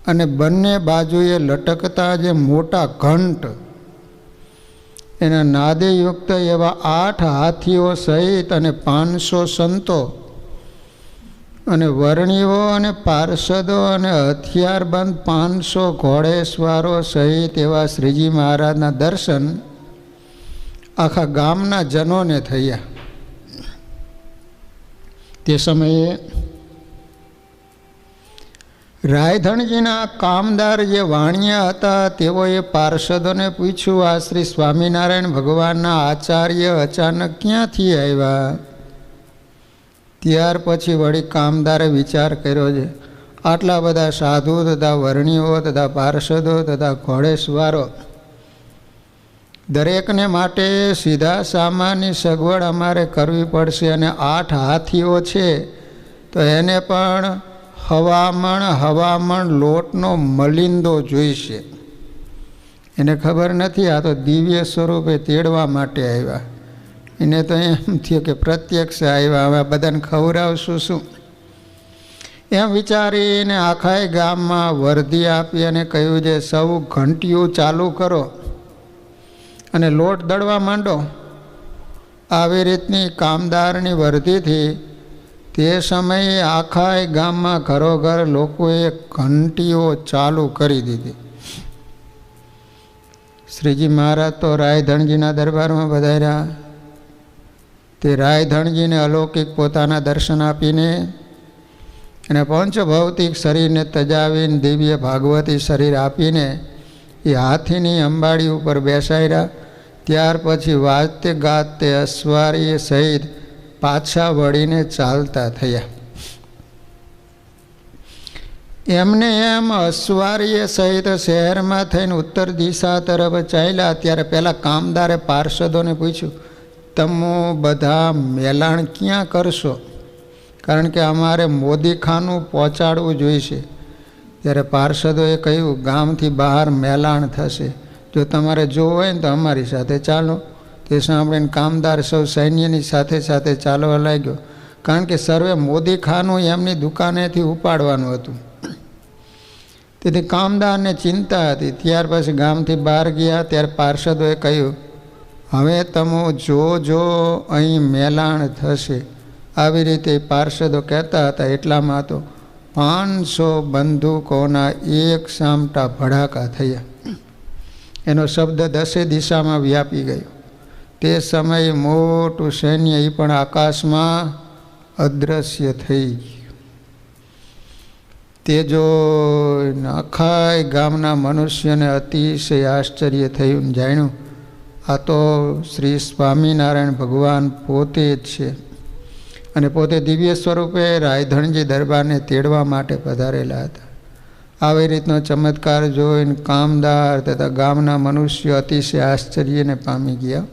અને બંને બાજુએ લટકતા જે મોટા ઘંટ, એના નાદેયુક્ત એવા 8 હાથીઓ સહિત અને 500 સંતો અને વર્ણિઓ અને પાર્ષદો અને હથિયારબંધ 500 ઘોડેસવારો સહિત એવા શ્રીજી મહારાજના દર્શન આખા ગામના જનોને થયા. તે સમયે રાયધણજીના કામદાર જે વાણિયા હતા તેઓએ પાર્ષદોને પૂછ્યું, આ શ્રી સ્વામિનારાયણ ભગવાનના આચાર્ય અચાનક ક્યાંથી આવ્યા? ત્યાર પછી વળી કામદારે વિચાર કર્યો છે, આટલા બધા સાધુ તથા વર્ણિઓ તથા પાર્ષદો તથા ઘોડેસવારો, દરેકને માટે સીધા સામાનની સગવડ અમારે કરવી પડશે, અને 8 હાથીઓ છે તો એને પણ હવામણ લોટનો મલિંદો જોઈશે. એને ખબર નથી આ તો દિવ્ય સ્વરૂપે તેડવા માટે આવ્યા. એને તો એમ થયું કે પ્રત્યક્ષ આવ્યા, હવે બધાને ખવડાવશું શું? એમ વિચારીને આખાય ગામમાં વર્ધી આપી અને કહ્યું છે, સૌ ઘંટીયું ચાલુ કરો અને લોટ દળવા માંડો. આવી રીતની કામદારની વર્ધીથી તે સમયે આખાય ગામમાં ઘરોઘર લોકોએ ઘંટીઓ ચાલુ કરી દીધી. શ્રીજી મહારાજ તો રાયધણજીના દરબારમાં પધાર્યા. તે રાયધણજીને અલૌકિક પોતાના દર્શન આપીને અને પંચભૌતિક શરીરને તજાવીને દિવ્ય ભાગવતી શરીર આપીને એ હાથીની અંબાડી ઉપર બેસાડ્યા. ત્યાર પછી વાજતે ગાતે અશ્વારીય સહિત પાછા વળીને ચાલતા થયા. એમને એમ અશ્વારીય સહિત શહેરમાં થઈને ઉત્તર દિશા તરફ ચાલ્યા. ત્યારે પહેલાં કામદારે પાર્ષદોને પૂછ્યું, તમે બધા મેલાણ ક્યાં કરશો? કારણ કે અમારે મોદીખાનું પહોંચાડવું જોઈશે. ત્યારે પાર્ષદોએ કહ્યું, ગામથી બહાર મેલાણ થશે, જો તમારે જોવું હોય ને તો અમારી સાથે ચાલો. તે સાંભળીને કામદાર સૌ સૈન્યની સાથે સાથે ચાલવા લાગ્યો, કારણ કે સર્વે મોદીખાનું એમની દુકાનેથી ઉપાડવાનું હતું. તેથી કામદારને ચિંતા હતી. ત્યાર પછી ગામથી બહાર ગયા. ત્યારે પાર્ષદોએ કહ્યું, હવે તમે જો અહીં મેલાણ થશે. આવી રીતે પાર્ષદો કહેતા હતા. એટલામાં તો 500 બંદૂકોના એક સામટા ભડાકા થયા. એનો શબ્દ 10 દિશામાં વ્યાપી ગયો. તે સમયે મોટું સૈન્ય એ પણ આકાશમાં અદૃશ્ય થઈ ગયું. તે જો આખા ગામના મનુષ્યને અતિશય આશ્ચર્ય થયું. જાણ્યું આ તો શ્રી સ્વામિનારાયણ ભગવાન પોતે જ છે, અને પોતે દિવ્ય સ્વરૂપે રાયધણજી દરબારને તેડવા માટે પધારેલા હતા. આવી રીતનો ચમત્કાર જોઈને કામદાર તથા ગામના મનુષ્યો અતિશય આશ્ચર્યને પામી ગયા.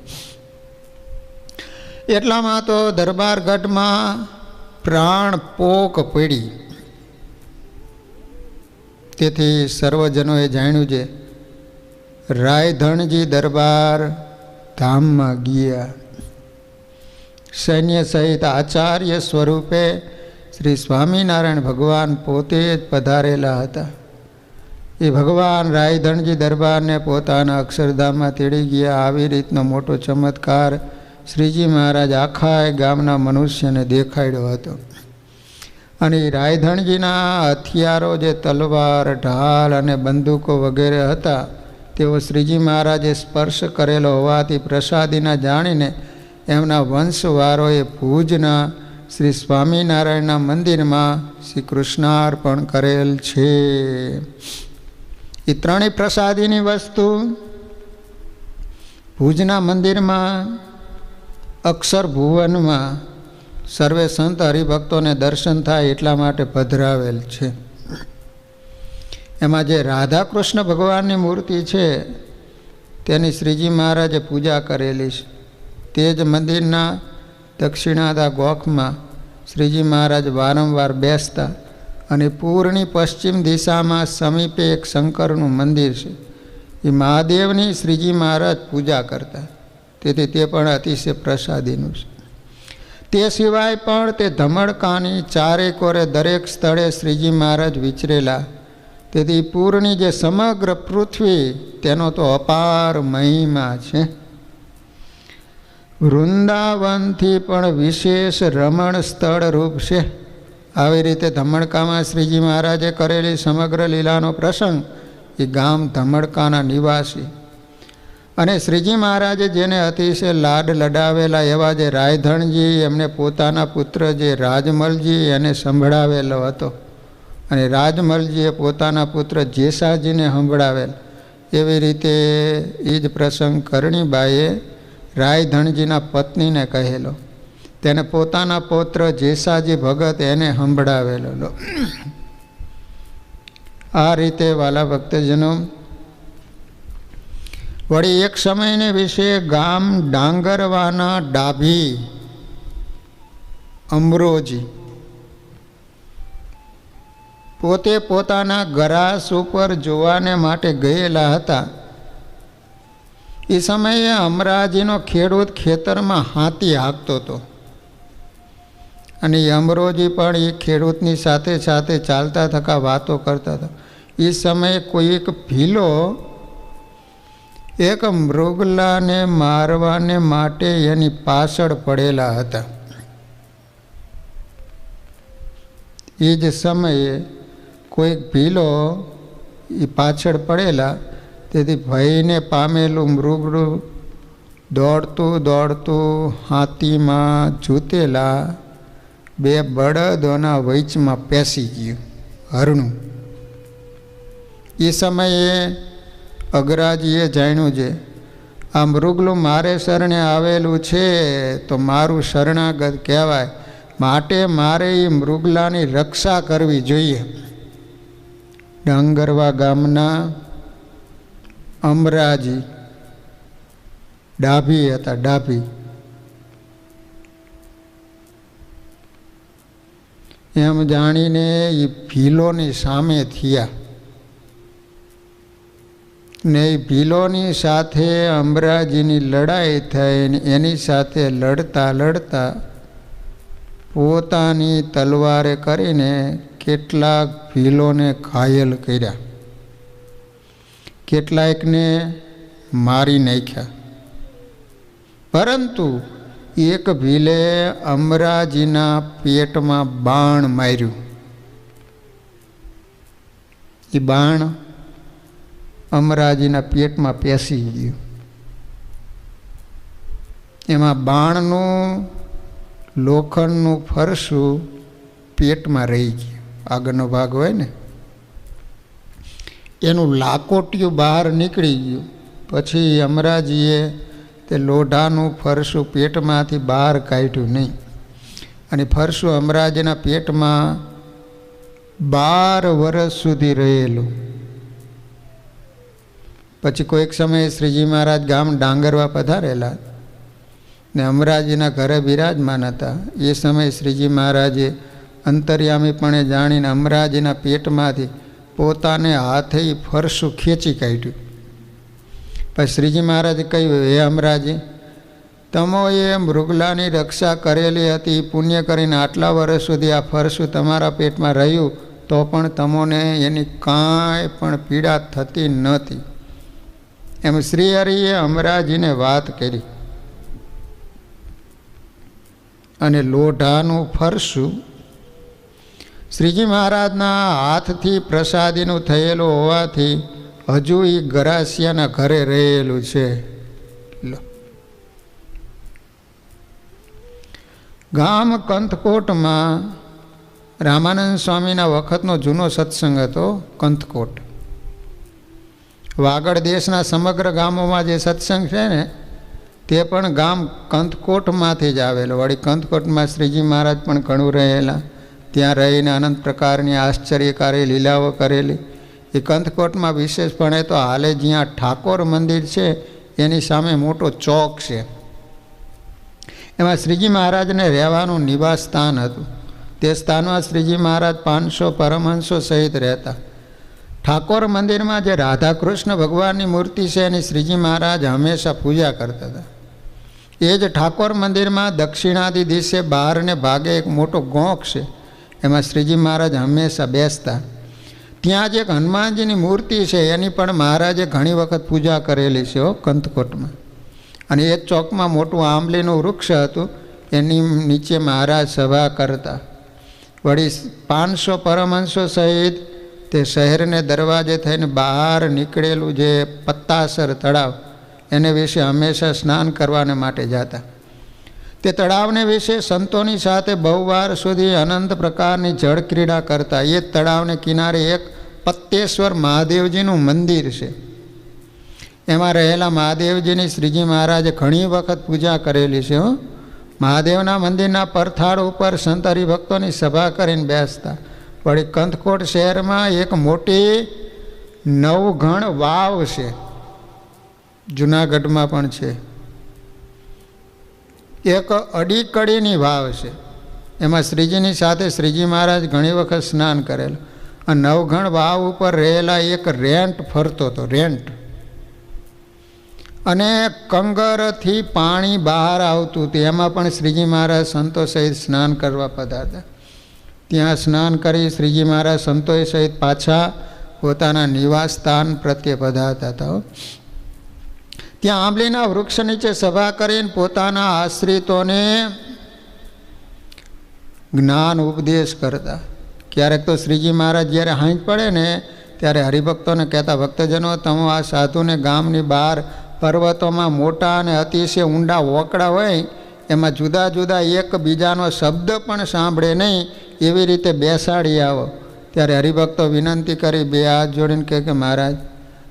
એટલામાં તો દરબારગઢમાં પ્રાણ પોક પડી. તેથી સર્વજનોએ જાણ્યું છે રાયધણજી દરબાર ધામમાં ગયા. સૈન્ય સહિત આચાર્ય સ્વરૂપે શ્રી સ્વામિનારાયણ ભગવાન પોતે જ પધારેલા હતા. એ ભગવાન રાયધણજી દરબારને પોતાના અક્ષરધામમાં તેડી ગયા. આવી રીતનો મોટો ચમત્કાર શ્રીજી મહારાજ આખા ગામના મનુષ્યને દેખાડ્યો હતો. અને રાયધણજીના હથિયારો જે તલવાર, ઢાલ અને બંદૂકો વગેરે હતા તેઓ શ્રીજી મહારાજે સ્પર્શ કરેલો હોવાથી પ્રસાદીના જાણીને એમના વંશવારોએ ભુજના શ્રી સ્વામિનારાયણના મંદિરમાં શ્રી કૃષ્ણાર્પણ કરેલ છે. એ ત્રણેય પ્રસાદીની વસ્તુ ભુજના મંદિરમાં અક્ષર ભુવનમાં સર્વે સંત હરિભક્તોને દર્શન થાય એટલા માટે પધરાવેલ છે. એમાં જે રાધા કૃષ્ણ ભગવાનની મૂર્તિ છે તેની શ્રીજી મહારાજે પૂજા કરેલી છે. તે જ મંદિરના દક્ષિણાદા ગોખમાં શ્રીજી મહારાજ વારંવાર બેસતા, અને પૂર્વની પશ્ચિમ દિશામાં સમીપે એક શંકરનું મંદિર છે. એ મહાદેવની શ્રીજી મહારાજ પૂજા કરતા. તેથી તે પણ અતિશય પ્રસાદીનું છે. તે સિવાય પણ તે ધમડકાની ચારે કોરે દરેક સ્થળે શ્રીજી મહારાજ વિચરેલા. તેથી પૂરની જે સમગ્ર પૃથ્વી તેનો તો અપાર મહિમા છે. વૃંદાવનથી પણ વિશેષ રમણ સ્થળ રૂપ છે. આવી રીતે ધમડકામાં શ્રીજી મહારાજે કરેલી સમગ્ર લીલાનો પ્રસંગ એ ગામ ધમડકાના નિવાસી અને શ્રીજી મહારાજે જેને અતિશય લાડ લડાવેલા એવા જે રાયધણજી એમને પોતાના પુત્ર જે રાજમલજી એને સંભળાવેલો હતો અને રાજમલજીએ પોતાના પુત્ર જેસાજીને સંભળાવેલ. એવી રીતે એ જ પ્રસંગ કરણીબાઈએ રાયધણજીના પત્નીને કહેલો. તેને પોતાના પૌત્ર જેસાજી ભગત એને સંભળાવેલો. આ રીતે વાલા ભક્તજનો, વળી એક સમયને વિશે ગામ ડાંગરવાના ડાભી અમરોજી પોતે પોતાના ગરાસ ઉપર જોવાને માટે ગયેલા હતા. એ સમયે અમરાજીનો ખેડૂત ખેતરમાં હાથી હાંકતો હતો અને અમરોજી પણ એ ખેડૂતની સાથે સાથે ચાલતા થકા વાતો કરતા હતા. એ સમયે કોઈ એક ભીલો એક મૃગલાને મારવાને માટે એની પાછળ પડેલા હતા. એ જ સમયે કોઈક ભીલો એ પાછળ પડેલા, તેથી ભયને પામેલું મૃગલું દોડતું દોડતું હાથીમાં જૂતેલા બે બળદોના વચમાં પેસી ગયું હરણું. એ સમયે અગ્રાજીએ જાણ્યું છે આ મૃગલું મારે શરણે આવેલું છે તો મારું શરણાગત કહેવાય, માટે મારે એ મૃગલાની રક્ષા કરવી જોઈએ. ડાંગરવા ગામના અમરાજી ડાભી હતા. ડાભી એમ જાણીને એ ભીલોની સામે થયા ને એ ભીલોની સાથે અમરાજીની લડાઈ થઈ. એની સાથે લડતા લડતા પોતાની તલવારે કરીને કેટલાક ભીલોને ઘાયલ કર્યા, કેટલાકને મારી નાખ્યા. પરંતુ એક ભીલે અમરાજીના પેટમાં બાણ માર્યું. એ બાણ અમરાજીના પેટમાં પેસી ગયું. એમાં બાણનું લોખંડનું ફરસું પેટમાં રહી ગયું. આગળનો ભાગ હોય ને એનું લાકોટિયું બહાર નીકળી ગયું. પછી અમરાજીએ તે લોઢાનું ફરસું પેટમાંથી બહાર કાઢ્યું નહીં અને ફરસું અમરાજીના પેટમાં 12 વર્ષ સુધી રહેલું. પછી કોઈક સમયે શ્રીજી મહારાજ ગામ ડાંગરવા પધારેલા ને અમરાજીના ઘરે બિરાજમાન હતા. એ સમયે શ્રીજી મહારાજે અંતર્યામીપણે જાણીને અમરાજીના પેટમાંથી પોતાને હાથે ફરસું ખેંચી કાઢ્યું. પછી શ્રીજી મહારાજે કહ્યું, હે અમરાજી, તમોએ મૃગલાની રક્ષા કરેલી હતી, પુણ્ય કરીને આટલા વર્ષ સુધી આ ફરસું તમારા પેટમાં રહ્યું તો પણ તમોને એની કાંઈ પણ પીડા થતી નહોતી. એમ શ્રી હરિએ અમરાજીને વાત કરી અને લોઢાનું ફરસું શ્રીજી મહારાજના હાથથી પ્રસાદીનું થયેલું હોવાથી હજુ એ ગરાસિયાના ઘરે રહેલું છે. ગામ કંથકોટમાં રામાનંદ સ્વામીના વખતનો જૂનો સત્સંગ હતો. કંથકોટ વાગડ દેશના સમગ્ર ગામોમાં જે સત્સંગ છે ને તે પણ ગામ કંથકોટમાંથી જ આવેલો. વળી કંથકોટમાં શ્રીજી મહારાજ પણ ઘણું રહેલા. ત્યાં રહીને અનંત પ્રકારની આશ્ચર્યકારી લીલાઓ કરેલી. એ કંથકોટમાં વિશેષપણે તો હાલે જ્યાં ઠાકોર મંદિર છે એની સામે મોટો ચોક છે. એમાં શ્રીજી મહારાજને રહેવાનું નિવાસ સ્થાન હતું. તે સ્થાનમાં શ્રીજી મહારાજ 500 પરમહંસો સહિત રહેતા. ઠાકોર મંદિરમાં જે રાધા કૃષ્ણ ભગવાનની મૂર્તિ છે એની શ્રીજી મહારાજ હંમેશા પૂજા કરતા હતા. એ જ ઠાકોર મંદિરમાં દક્ષિણાદી દિશે બહારને ભાગે એક મોટો ગોંખ છે. એમાં શ્રીજી મહારાજ હંમેશા બેસતા. ત્યાં જ એક હનુમાનજીની મૂર્તિ છે, એની પણ મહારાજે ઘણી વખત પૂજા કરેલી છે કંથકોટમાં. અને એ ચોકમાં મોટું આંબલીનું વૃક્ષ હતું, એની નીચે મહારાજ સભા કરતા. વળી 500 પરમહંસો સહિત તે શહેરને દરવાજે થઈને બહાર નીકળેલું જે પત્તાસર તળાવ, એને વિશે હંમેશા સ્નાન કરવાને માટે જતા. તે તળાવને વિશે સંતોની સાથે બહુ વાર સુધી અનંત પ્રકારની જળ ક્રીડા કરતા. એ તળાવને કિનારે એક પત્તેશ્વર મહાદેવજીનું મંદિર છે. એમાં રહેલા મહાદેવજીની શ્રીજી મહારાજે ઘણી વખત પૂજા કરેલી છે. મહાદેવના મંદિરના પરથાળ ઉપર સંત હરિભક્તોની સભા કરીને બેસતા. વળી કંથકોટ શહેરમાં એક મોટી નવઘણ વાવ છે, જૂનાગઢમાં પણ છે. એક અડીકડીની વાવ છે, એમાં શ્રીજીની સાથે શ્રીજી મહારાજ ઘણી વખત સ્નાન કરેલું. આ નવઘણ વાવ ઉપર રહેલા એક રેન્ટ ફરતો હતો, રેન્ટ, અને કંગરથી પાણી બહાર આવતું હતું. એમાં પણ શ્રીજી મહારાજ સંતો સહિત સ્નાન કરવા પધારતા. ત્યાં સ્નાન કરી શ્રીજી મહારાજ સંતો સહિત પાછા પોતાના નિવાસ સ્થાન પ્રત્યે પધારતા હતા. ત્યાં આંબલીના વૃક્ષ નીચે સભા કરીને પોતાના આશ્રિતોને જ્ઞાન ઉપદેશ કરતા. ક્યારેક તો શ્રીજી મહારાજ જ્યારે હાંજ પડે ને ત્યારે હરિભક્તોને કહેતા, ભક્તજનો, તમે આ સાધુને ગામની બહાર પર્વતોમાં મોટા અને અતિશય ઊંડા વોકડા હોય, એમાં જુદા જુદા એકબીજાનો શબ્દ પણ સાંભળે નહીં, એવી રીતે બેસાડી આવો. ત્યારે હરિભક્તો વિનંતી કરી, બે હાથ જોડીને કહે કે મહારાજ,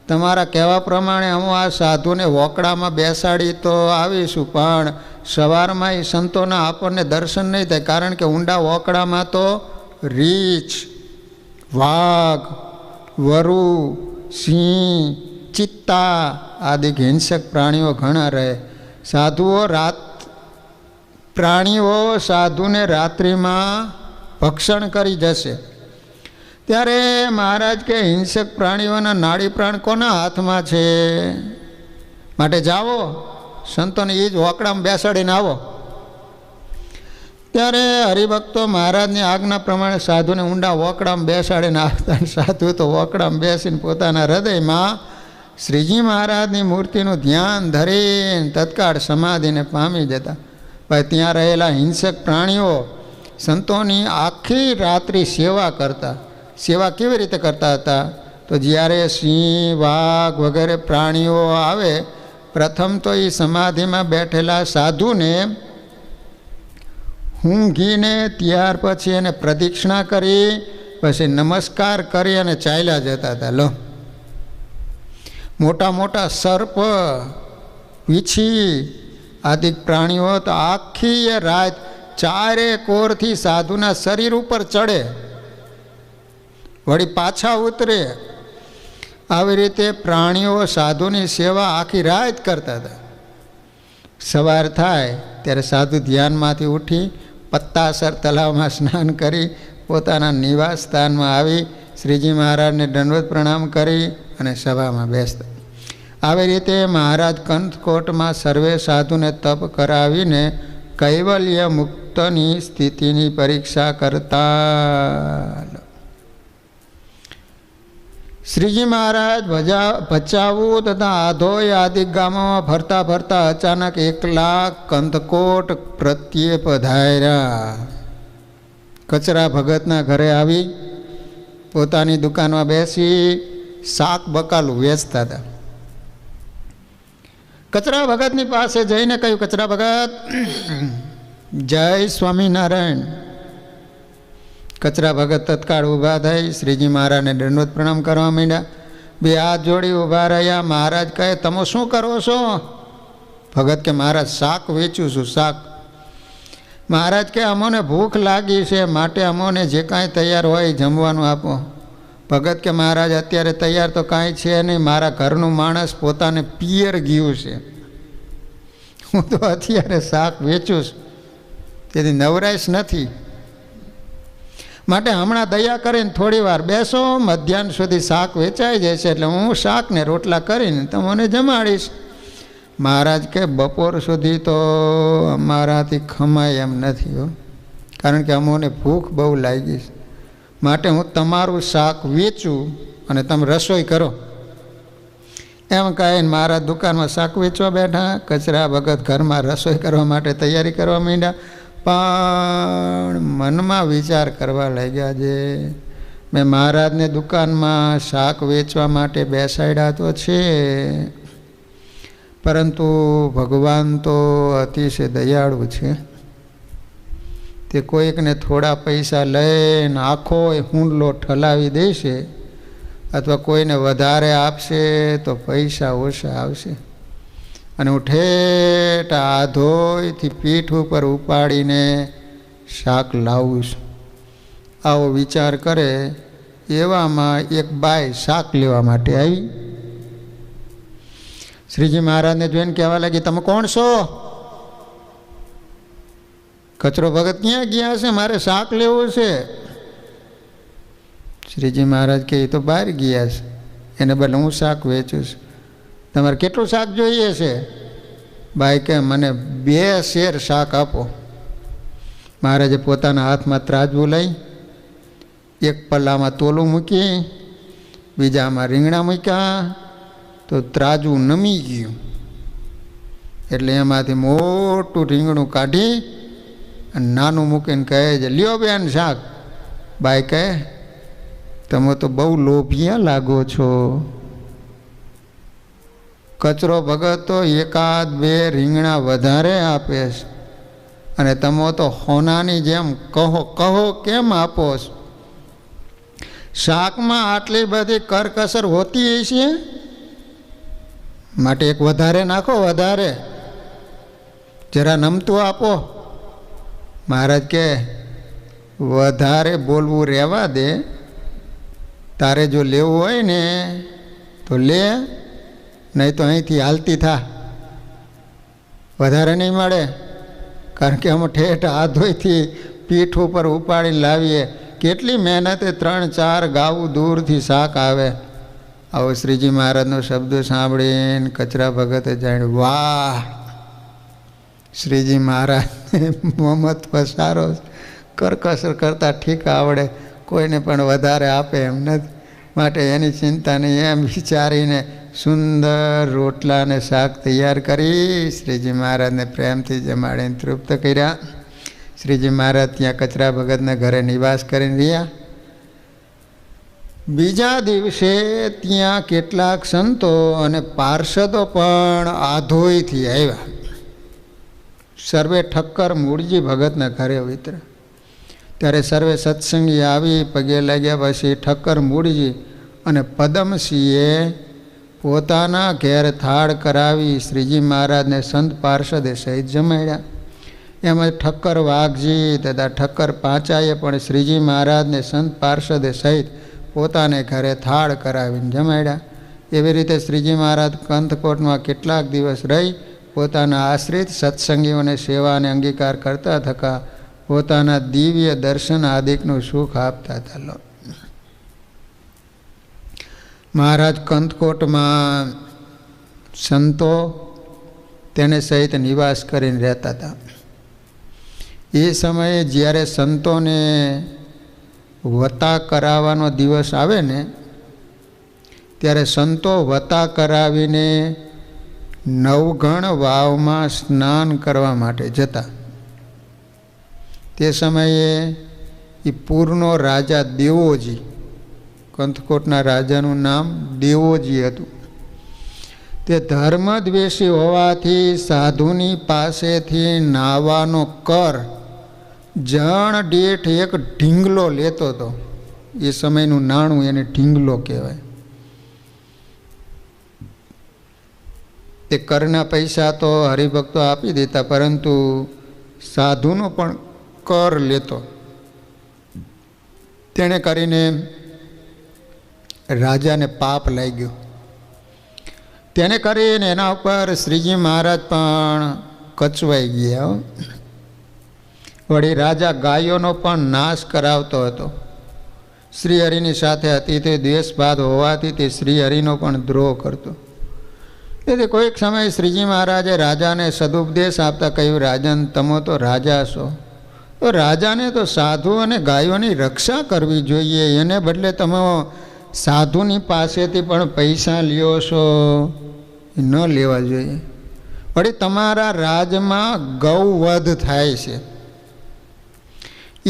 તમારા કહેવા પ્રમાણે હું આ સાધુને વોકડામાં બેસાડી તો આવીશું, પણ સવારમાં એ સંતોના આપણને દર્શન નહીં થાય, કારણ કે ઊંડા વોકડામાં તો રીંછ, વાઘ, વરુ, સિંહ, ચિત્તા આદિ હિંસક પ્રાણીઓ ઘણા રહે. પ્રાણીઓ સાધુને રાત્રિમાં ભક્ષણ કરી જશે. ત્યારે મહારાજ કે હિંસક પ્રાણીઓના નાડી પ્રાણ કોના હાથમાં છે, માટે જાઓ સંતોને એ જ વોકડામાં બેસાડીને આવો. ત્યારે હરિભક્તો મહારાજની આજ્ઞા પ્રમાણે સાધુને ઊંડા વોકડામાં બેસાડીને આવતા. સાધુ તો વોકડામાં બેસીને પોતાના હૃદયમાં શ્રીજી મહારાજની મૂર્તિનું ધ્યાન ધરીને તત્કાળ સમાધિને પામી જતા. ભાઈ ત્યાં રહેલા હિંસક પ્રાણીઓ સંતોની આખી રાત્રિ સેવા કરતા. સેવા કેવી રીતે કરતા હતા? તો જ્યારે સિંહ, વાઘ વગેરે પ્રાણીઓ આવે, પ્રથમ તો એ સમાધિમાં બેઠેલા સાધુને ઊંઘીને ત્યાર પછી એને પ્રદક્ષિણા કરી, પછી નમસ્કાર કરી અને ચાલ્યા જતા હતા. લો, મોટા મોટા સર્પ, વીછી આદિ પ્રાણીઓ તો આખી રાત ચારે કોરથી સાધુના શરીર ઉપર ચડે, વળી પાછા ઉતરે. આવી રીતે પ્રાણીઓ સાધુની સેવા આખી રાત કરતા હતા. સવાર થાય ત્યારે સાધુ ધ્યાનમાંથી ઉઠી પત્તાસર તલાવમાં સ્નાન કરી પોતાના નિવાસ સ્થાનમાં આવી શ્રીજી મહારાજને દંડવત પ્રણામ કરી અને સભામાં બેસતા. આવી રીતે મહારાજ કંથકોટમાં સર્વે સાધુને તપ કરાવીને કૈવલ્ય મુક્તની સ્થિતિની પરીક્ષા કરતા. શ્રીજી મહારાજ ભચાઉ તથા આધોઈ આદિ ગામોમાં ફરતા ફરતા અચાનક એકલા કંથકોટ પ્રત્યે પધાર્યા. કચરા ભગતના ઘરે આવી પોતાની દુકાનમાં બેસી શાક બકાલું વેચતા હતા. કચરા ભગતની પાસે જઈને કહ્યું, કચરા ભગત, જય સ્વામિનારાયણ. કચરા ભગત તત્કાળ ઊભા થઈ શ્રીજી મહારાજને દંડવત પ્રણામ કરવા માંડ્યા. બે હાથ જોડી ઊભા રહ્યા. મહારાજ કહે, તમે શું કરો છો? ભગત કે, મહારાજ શાક વેચું છું, શાક. મહારાજ કે, અમોને ભૂખ લાગી છે, માટે અમોને જે કાંઈ તૈયાર હોય જમવાનું આપો. ભગત કે, મહારાજ અત્યારે તૈયાર તો કાંઈ છે નહીં, મારા ઘરનું માણસ પોતાને પિયર ગયું છે, હું તો અત્યારે શાક વેચું છું, તેથી નવરાશ નથી, માટે હમણાં દયા કરીને થોડી વાર બેસો, મધ્યાહન સુધી શાક વેચાઈ જશે એટલે હું શાકને રોટલા કરીને તમને જમાડીશ. મહારાજ કે, બપોર સુધી તો અમારાથી ખમાય એમ નથી હો, કારણ કે અમોને ભૂખ બહુ લાગી છે. માટે હું તમારું શાક વેચું અને તમે રસોઈ કરો. એમ કહીને મારા દુકાનમાં શાક વેચવા બેઠા. કચરા ભગત ઘરમાં રસોઈ કરવા માટે તૈયારી કરવા માંડ્યા. પણ મનમાં વિચાર કરવા લાગ્યા, જે મેં મહારાજને દુકાનમાં શાક વેચવા માટે બેસાડ્યા તો છે, પરંતુ ભગવાન તો અતિશય દયાળુ છે. તે કોઈકને થોડા પૈસા લઈને આખો હુંડલો ઠલાવી દેશે, અથવા કોઈને વધારે આપશે તો પૈસા ઓછા આવશે. અને હું ઠેઠ આધોઈથી પીઠ ઉપર ઉપાડીને શાક લાવું છું. આવો વિચાર કરે એવામાં એક બાઈ શાક લેવા માટે આવી. શ્રીજી મહારાજને જોઈને કહેવા લાગી, તમે કોણ છો? કચરો ભગત ક્યાં ગયા છે? મારે શાક લેવું છે. શ્રીજી મહારાજ કહે, એ તો બહાર ગયા છે, એને બદલે હું શાક વેચું છું. તમારે કેટલું શાક જોઈએ છે? બાઈ કહે, મને 2 શેર શાક આપો. મહારાજે પોતાના હાથમાં ત્રાજવું લઈ એક પલ્લામાં તોલું મૂકી, બીજામાં રીંગણા મૂક્યા, તો ત્રાજવું નમી ગયું. એટલે એમાંથી મોટું રીંગણું કાઢી અને નાનું મૂકીને કહે છે, લ્યો બેન શાક. બાઈ કહે, તમે તો બહુ લોભિયા લાગો છો. કચરો ભગત તો 1-2 રીંગણા વધારે આપે છે, અને તમે તો હોનાની જેમ કહો કહો કેમ આપો છો? શાકમાં આટલી બધી કરકસર હોતી છે, માટે એક વધારે નાખો, વધારે જરા નમતું આપો. મહારાજ કહે, વધારે બોલવું રહેવા દે, તારે જો લેવું હોય ને તો લે, નહીં તો અહીંથી હાલતી થા. વધારે નહીં મળે, કારણ કે અમે ઠેઠ આધોઈથી પીઠ ઉપર ઉપાડીને લાવીએ. કેટલી મહેનતે 3-4 ગાવું દૂરથી શાક આવે. આવો શ્રીજી મહારાજનો શબ્દ સાંભળીને કચરા ભગતે જાણ્યું, વાહ, શ્રીજી મહારાજને મમત્વ સારો, કરકસર કરતાં ઠીક આવડે, કોઈને પણ વધારે આપે એમ નથી. માટે એની ચિંતા નહીં એમ વિચારીને સુંદર રોટલા અને શાક તૈયાર કરી શ્રીજી મહારાજને પ્રેમથી જમાડીને તૃપ્ત કર્યા. શ્રીજી મહારાજ ત્યાં કચરા ભગતના ઘરે નિવાસ કરીને રહ્યા. બીજા દિવસે ત્યાં કેટલાક સંતો અને પાર્ષદો પણ આધોઈથી આવ્યા. સર્વે ઠક્કર મૂળજી ભગતના ઘરે ઉતર્યા. ત્યારે સર્વે સત્સંગી આવી પગે લાગ્યા. પછી ઠક્કર મૂળજી અને પદમસિંહે પોતાના ઘેર થાળ કરાવી શ્રીજી મહારાજને સંત પાર્ષદે સહિત જમાડ્યા. એમાં ઠક્કર વાઘજી તથા ઠક્કર પાંચાએ પણ શ્રીજી મહારાજને સંત પાર્ષદે સહિત પોતાને ઘરે થાળ કરાવીને જમાડ્યા. એવી રીતે શ્રીજી મહારાજ કંથકોટમાં કેટલાક દિવસ રહી પોતાના આશ્રિત સત્સંગીઓને સેવાને અંગીકાર કરતા થકા પોતાના દિવ્ય દર્શન આદિકનું સુખ આપતા હતા. મહારાજ કંથકોટમાં સંતો તેને સહિત નિવાસ કરીને રહેતા હતા. એ સમયે જ્યારે સંતોને વતા કરાવવાનો દિવસ આવે ને, ત્યારે સંતો વતા કરાવીને નવગણ વાવમાં સ્નાન કરવા માટે જતા. તે સમયે એ પૂરનો રાજા દેવોજી, કંથકોટના રાજાનું નામ દેવોજી હતું. તે ધર્મદ્વેષી હોવાથી સાધુની પાસેથી નાવાનો કર જણ દીઠ 1 ઢીંગલો લેતો હતો. એ સમયનું નાણું એને ઢીંગલો કહેવાય. તે કરના પૈસા તો હરિભક્તો આપી દેતા, પરંતુ સાધુનો પણ કર લેતો. તેણે કરીને રાજાને પાપ લાગ્યો. તેને કરીને એના ઉપર શ્રીજી મહારાજ પણ કચવાઈ ગયા. વળી રાજા ગાયોનો પણ નાશ કરાવતો હતો. શ્રીહરિની સાથે હતી તે દ્વેષભાદ હોવાથી તે શ્રીહરિનો પણ દ્રોહ કરતો. તેથી કોઈક સમયે શ્રીજી મહારાજે રાજાને સદુપદેશ આપતા કહ્યું, રાજન, તમે તો રાજા છો, તો રાજાને તો સાધુ અને ગાયોની રક્ષા કરવી જોઈએ. એને બદલે તમે સાધુની પાસેથી પણ પૈસા લ્યો છો, એ ન લેવા જોઈએ. વળી તમારા રાજમાં ગૌવધ થાય છે,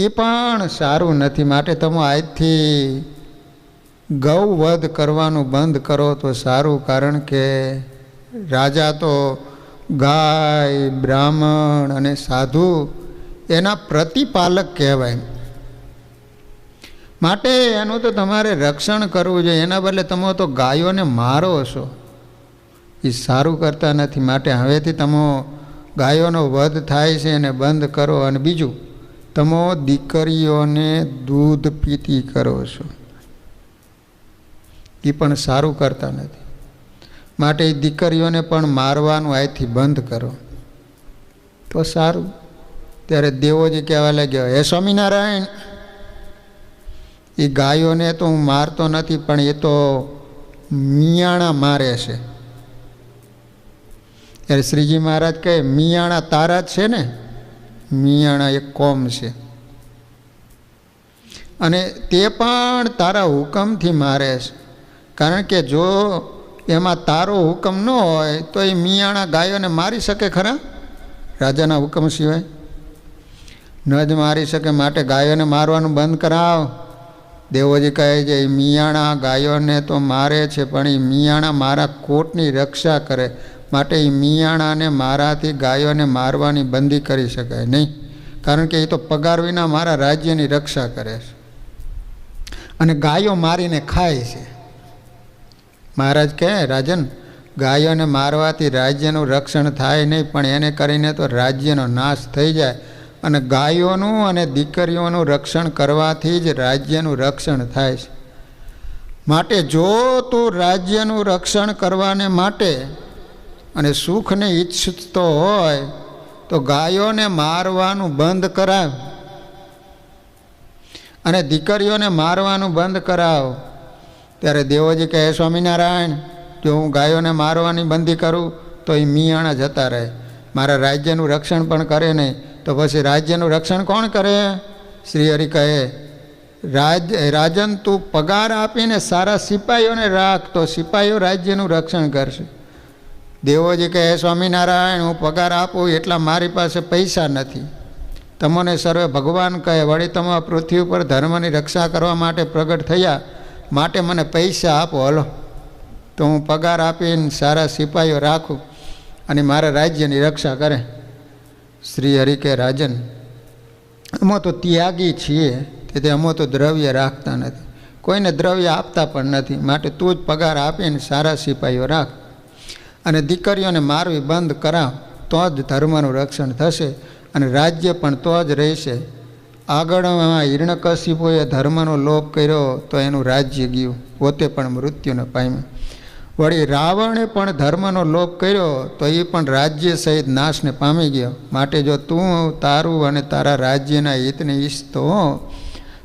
એ પણ સારું નથી. માટે તમે આજથી ગૌવધ કરવાનું બંધ કરો તો સારું. કારણ કે રાજા તો ગાય, બ્રાહ્મણ અને સાધુ એના પ્રતિપાલક કહેવાય. માટે એનું તો તમારે રક્ષણ કરવું જોઈએ. એના બદલે તમે તો ગાયોને મારો છો, એ સારું કરતા નથી. માટે હવેથી તમે ગાયોનો વધ થાય છે એને બંધ કરો. અને બીજું, તમે દીકરીઓને દૂધ પીતી કરો છો, એ પણ સારું કરતા નથી. માટે એ દીકરીઓને પણ મારવાનું આજથી બંધ કરો તો સારું. ત્યારે દેવોજી કહેવા લાગ્યો, હે સ્વામિનારાયણ, એ ગાયોને તો હું મારતો નથી, પણ એ તો મિયાણા મારે છે. ત્યારે શ્રીજી મહારાજ કહે, મિયાણા તારા જ છે ને? મિયાણા એક કોમ છે, અને તે પણ તારા હુકમથી મારે છે. કારણ કે જો એમાં તારો હુકમ ન હોય તો એ મિયાણા ગાયોને મારી શકે ખરા? રાજાના હુકમ સિવાય ન જ મારી શકે. માટે ગાયોને મારવાનું બંધ કરાવ. દેવોજી કહે છે, એ મિયાણા ગાયોને તો મારે છે, પણ એ મિયાણા મારા કોટની રક્ષા કરે. માટે એ મિયાણાને મારાથી ગાયોને મારવાની બંધી કરી શકાય નહીં. કારણ કે એ તો પગાર વિના મારા રાજ્યની રક્ષા કરે છે અને ગાયો મારીને ખાય છે. મહારાજ કહે, રાજન, ગાયોને મારવાથી રાજ્યનું રક્ષણ થાય નહીં, પણ એને કરીને તો રાજ્યનો નાશ થઈ જાય. અને ગાયોનું અને દીકરીઓનું રક્ષણ કરવાથી જ રાજ્યનું રક્ષણ થાય છે. માટે જો તું રાજ્યનું રક્ષણ કરવાને માટે અને સુખને ઈચ્છતો હોય તો ગાયોને મારવાનું બંધ કરાવ અને દીકરીઓને મારવાનું બંધ કરાવ. ત્યારે દેવોજી કહે, સ્વામિનારાયણ, જો હું ગાયોને મારવાની બંધી કરું તો એ મિયાણા જતા રહે, મારા રાજ્યનું રક્ષણ પણ કરે નહીં, તો પછી રાજ્યનું રક્ષણ કોણ કરે? શ્રી હરિ કહે, રાજન, તું પગાર આપીને સારા સિપાહીઓને રાખ, તો સિપાહીઓ રાજ્યનું રક્ષણ કરશે. દેવોજી કહે, સ્વામિનારાયણ, હું પગાર આપું એટલા મારી પાસે પૈસા નથી. તમને સર્વે ભગવાન કહે, વળી તમે પૃથ્વી ઉપર ધર્મની રક્ષા કરવા માટે પ્રગટ થયા, માટે મને પૈસા આપો, હલો, તો હું પગાર આપીને સારા સિપાહીઓ રાખું અને મારા રાજ્યની રક્ષા કરે. શ્રી હરિ કે, રાજન, અમે તો ત્યાગી છીએ, તેથી અમે તો દ્રવ્ય રાખતા નથી, કોઈને દ્રવ્ય આપતા પણ નથી. માટે તું જ પગાર આપીને સારા સિપાહીઓ રાખ અને દીકરીઓને મારવી બંધ કરાવ, તો જ ધર્મનું રક્ષણ થશે અને રાજ્ય પણ તો જ રહેશે. આગળમાં હિરણ્યકશિપુએ ધર્મનો લોપ કર્યો તો એનું રાજ્ય ગયું, પોતે પણ મૃત્યુને પામ્યો. વળી રાવણે પણ ધર્મનો લોપ કર્યો તો એ પણ રાજ્ય સહિત નાશને પામી ગયો. માટે જો તું તારું અને તારા રાજ્યના હિતને ઈચ્છતો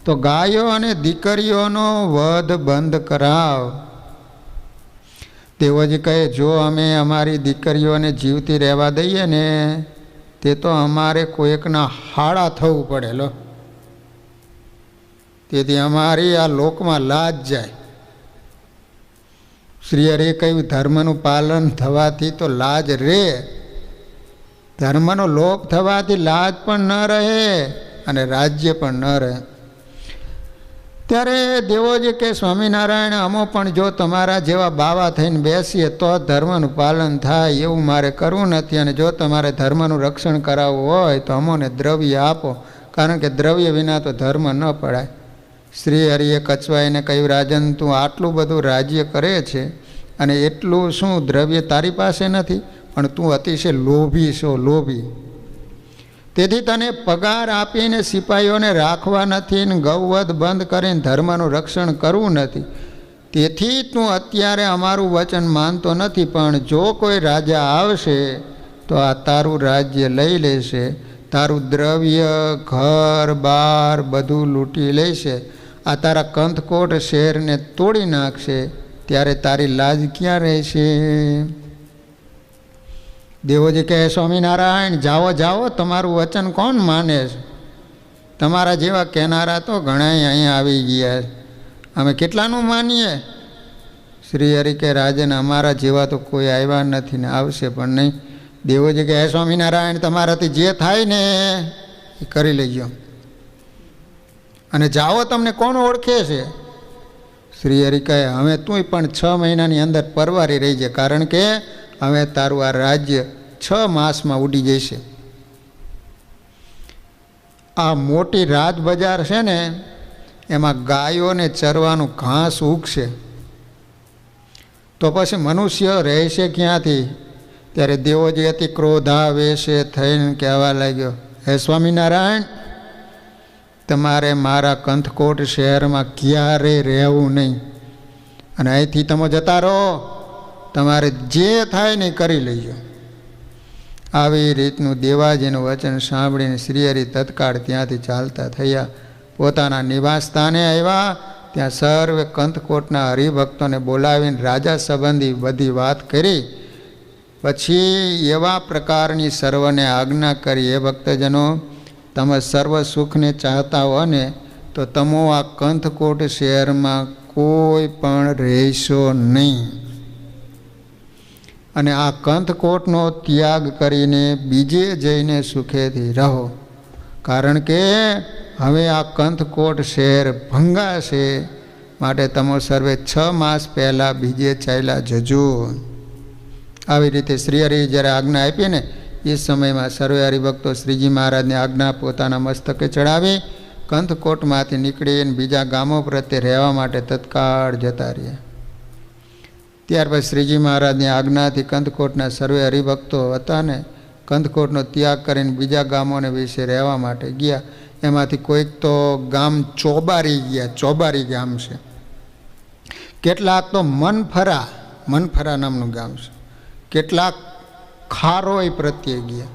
તો ગાયો અને દીકરીઓનો વધ બંધ કરાવ. દેવોજી કહે, જો અમે અમારી દીકરીઓને જીવતી રહેવા દઈએ ને, તે તો અમારે કોઈકના હાડા થવું પડે લો. તેથી અમારી આ લોકમાં લાજ જાય. શ્રી હરિએ કહ્યું, ધર્મનું પાલન થવાથી તો લાજ રહે, ધર્મનો લોપ થવાથી લાજ પણ ન રહે અને રાજ્ય પણ ન રહે. ત્યારે દેવોજી કે, સ્વામિનારાયણ, અમો પણ જો તમારા જેવા બાવા થઈને બેસીએ તો ધર્મનું પાલન થાય એવું મારે કરવું નથી. અને જો તમારે ધર્મનું રક્ષણ કરાવવું હોય તો અમોને દ્રવ્ય આપો, કારણ કે દ્રવ્ય વિના તો ધર્મ ન પડાય. શ્રી હરિએ કચવાઈને કહ્યું, રાજન, તું આટલું બધું રાજ્ય કરે છે અને એટલું શું દ્રવ્ય તારી પાસે નથી? પણ તું અતિશય લોભી છો, લોભી. તેથી તને પગાર આપીને સિપાહીઓને રાખવા નથી ને ગૌવધ બંધ કરીને ધર્મનું રક્ષણ કરવું નથી. તેથી તું અત્યારે અમારું વચન માનતો નથી. પણ જો કોઈ રાજા આવશે તો આ તારું રાજ્ય લઈ લેશે, તારું દ્રવ્ય, ઘર બાર બધું લૂંટી લેશે, આ તારા કંથકોટ શહેરને તોડી નાખશે, ત્યારે તારી લાજ ક્યાં રહેશે? દેવોજી કહે, સ્વામિનારાયણ, જાઓ જાઓ, તમારું વચન કોણ માને છે? તમારા જેવા કહેનારા તો ઘણાય અહીંયા આવી ગયા, અમે કેટલાનું માનીએ? શ્રી હરિ કે રાજન અમારા જેવા તો કોઈ આવ્યા નથી ને આવશે પણ નહીં. દેવોજી કે હે સ્વામિનારાયણ, તમારાથી જે થાય ને એ કરી લેજો અને જાઓ, તમને કોણ ઓળખે છે? શ્રી હરિ કહે હવે તું પણ 6 મહિનાની અંદર પરવારી રહી છે, કારણ કે હવે તારું આ રાજ્ય 6 માસમાં ઉડી જશે. આ મોટી રાજ બજાર છે ને, એમાં ગાયોને ચરવાનું ઘાસ ઉગશે, તો પછી મનુષ્ય રહેશે ક્યાંથી? ત્યારે દેવોજી અતિ ક્રોધાવેશે થઈને કહેવા લાગ્યો, હે સ્વામિનારાયણ, તમારે મારા કંથકોટ શહેરમાં ક્યારે રહેવું નહીં અને અહીંથી તમે જતા રહો, તમારે જે થાય ને કરી લેજો. આવી રીતનું દેવાજીનું વચન સાંભળીને શ્રીહરિ તત્કાળ ત્યાંથી ચાલતા થયા, પોતાના નિવાસ સ્થાને આવ્યા. ત્યાં સર્વે કંથકોટના હરિભક્તોને બોલાવીને રાજા સંબંધી બધી વાત કરી. પછી એવા પ્રકારની સર્વને આજ્ઞા કરી, એ ભક્તજનો, તમે સર્વ સુખને ચાહતા હો ને તો તમે આ કંથકોટ શહેરમાં કોઈ પણ રહેશો નહીં અને આ કંથકોટનો ત્યાગ કરીને બીજે જઈને સુખેથી રહો, કારણ કે હવે આ કંથકોટ શહેર ભંગાશે, માટે તમે સર્વે 6 માસ પહેલાં બીજે ચાલ્યા જજો. આવી રીતે શ્રીહરિ જ્યારે આજ્ઞા આપી ને એ સમયમાં સર્વે હરિભક્તો શ્રીજી મહારાજની આજ્ઞા પોતાના મસ્તકે ચડાવી કંથકોટમાંથી નીકળીને બીજા ગામો પ્રત્યે રહેવા માટે તત્કાળ જતા રહ્યા. ત્યાર પછી શ્રીજી મહારાજની આજ્ઞાથી કંથકોટના સર્વે હરિભક્તો હતા ને કંથકોટનો ત્યાગ કરીને બીજા ગામોને વિશે રહેવા માટે ગયા. એમાંથી કોઈક તો ગામ ચોબારી ગયા, ચોબારી ગામ છે. કેટલાક તો મનફરા નામનું ગામ છે. કેટલાક ખારોય પ્રત્યે ગયા,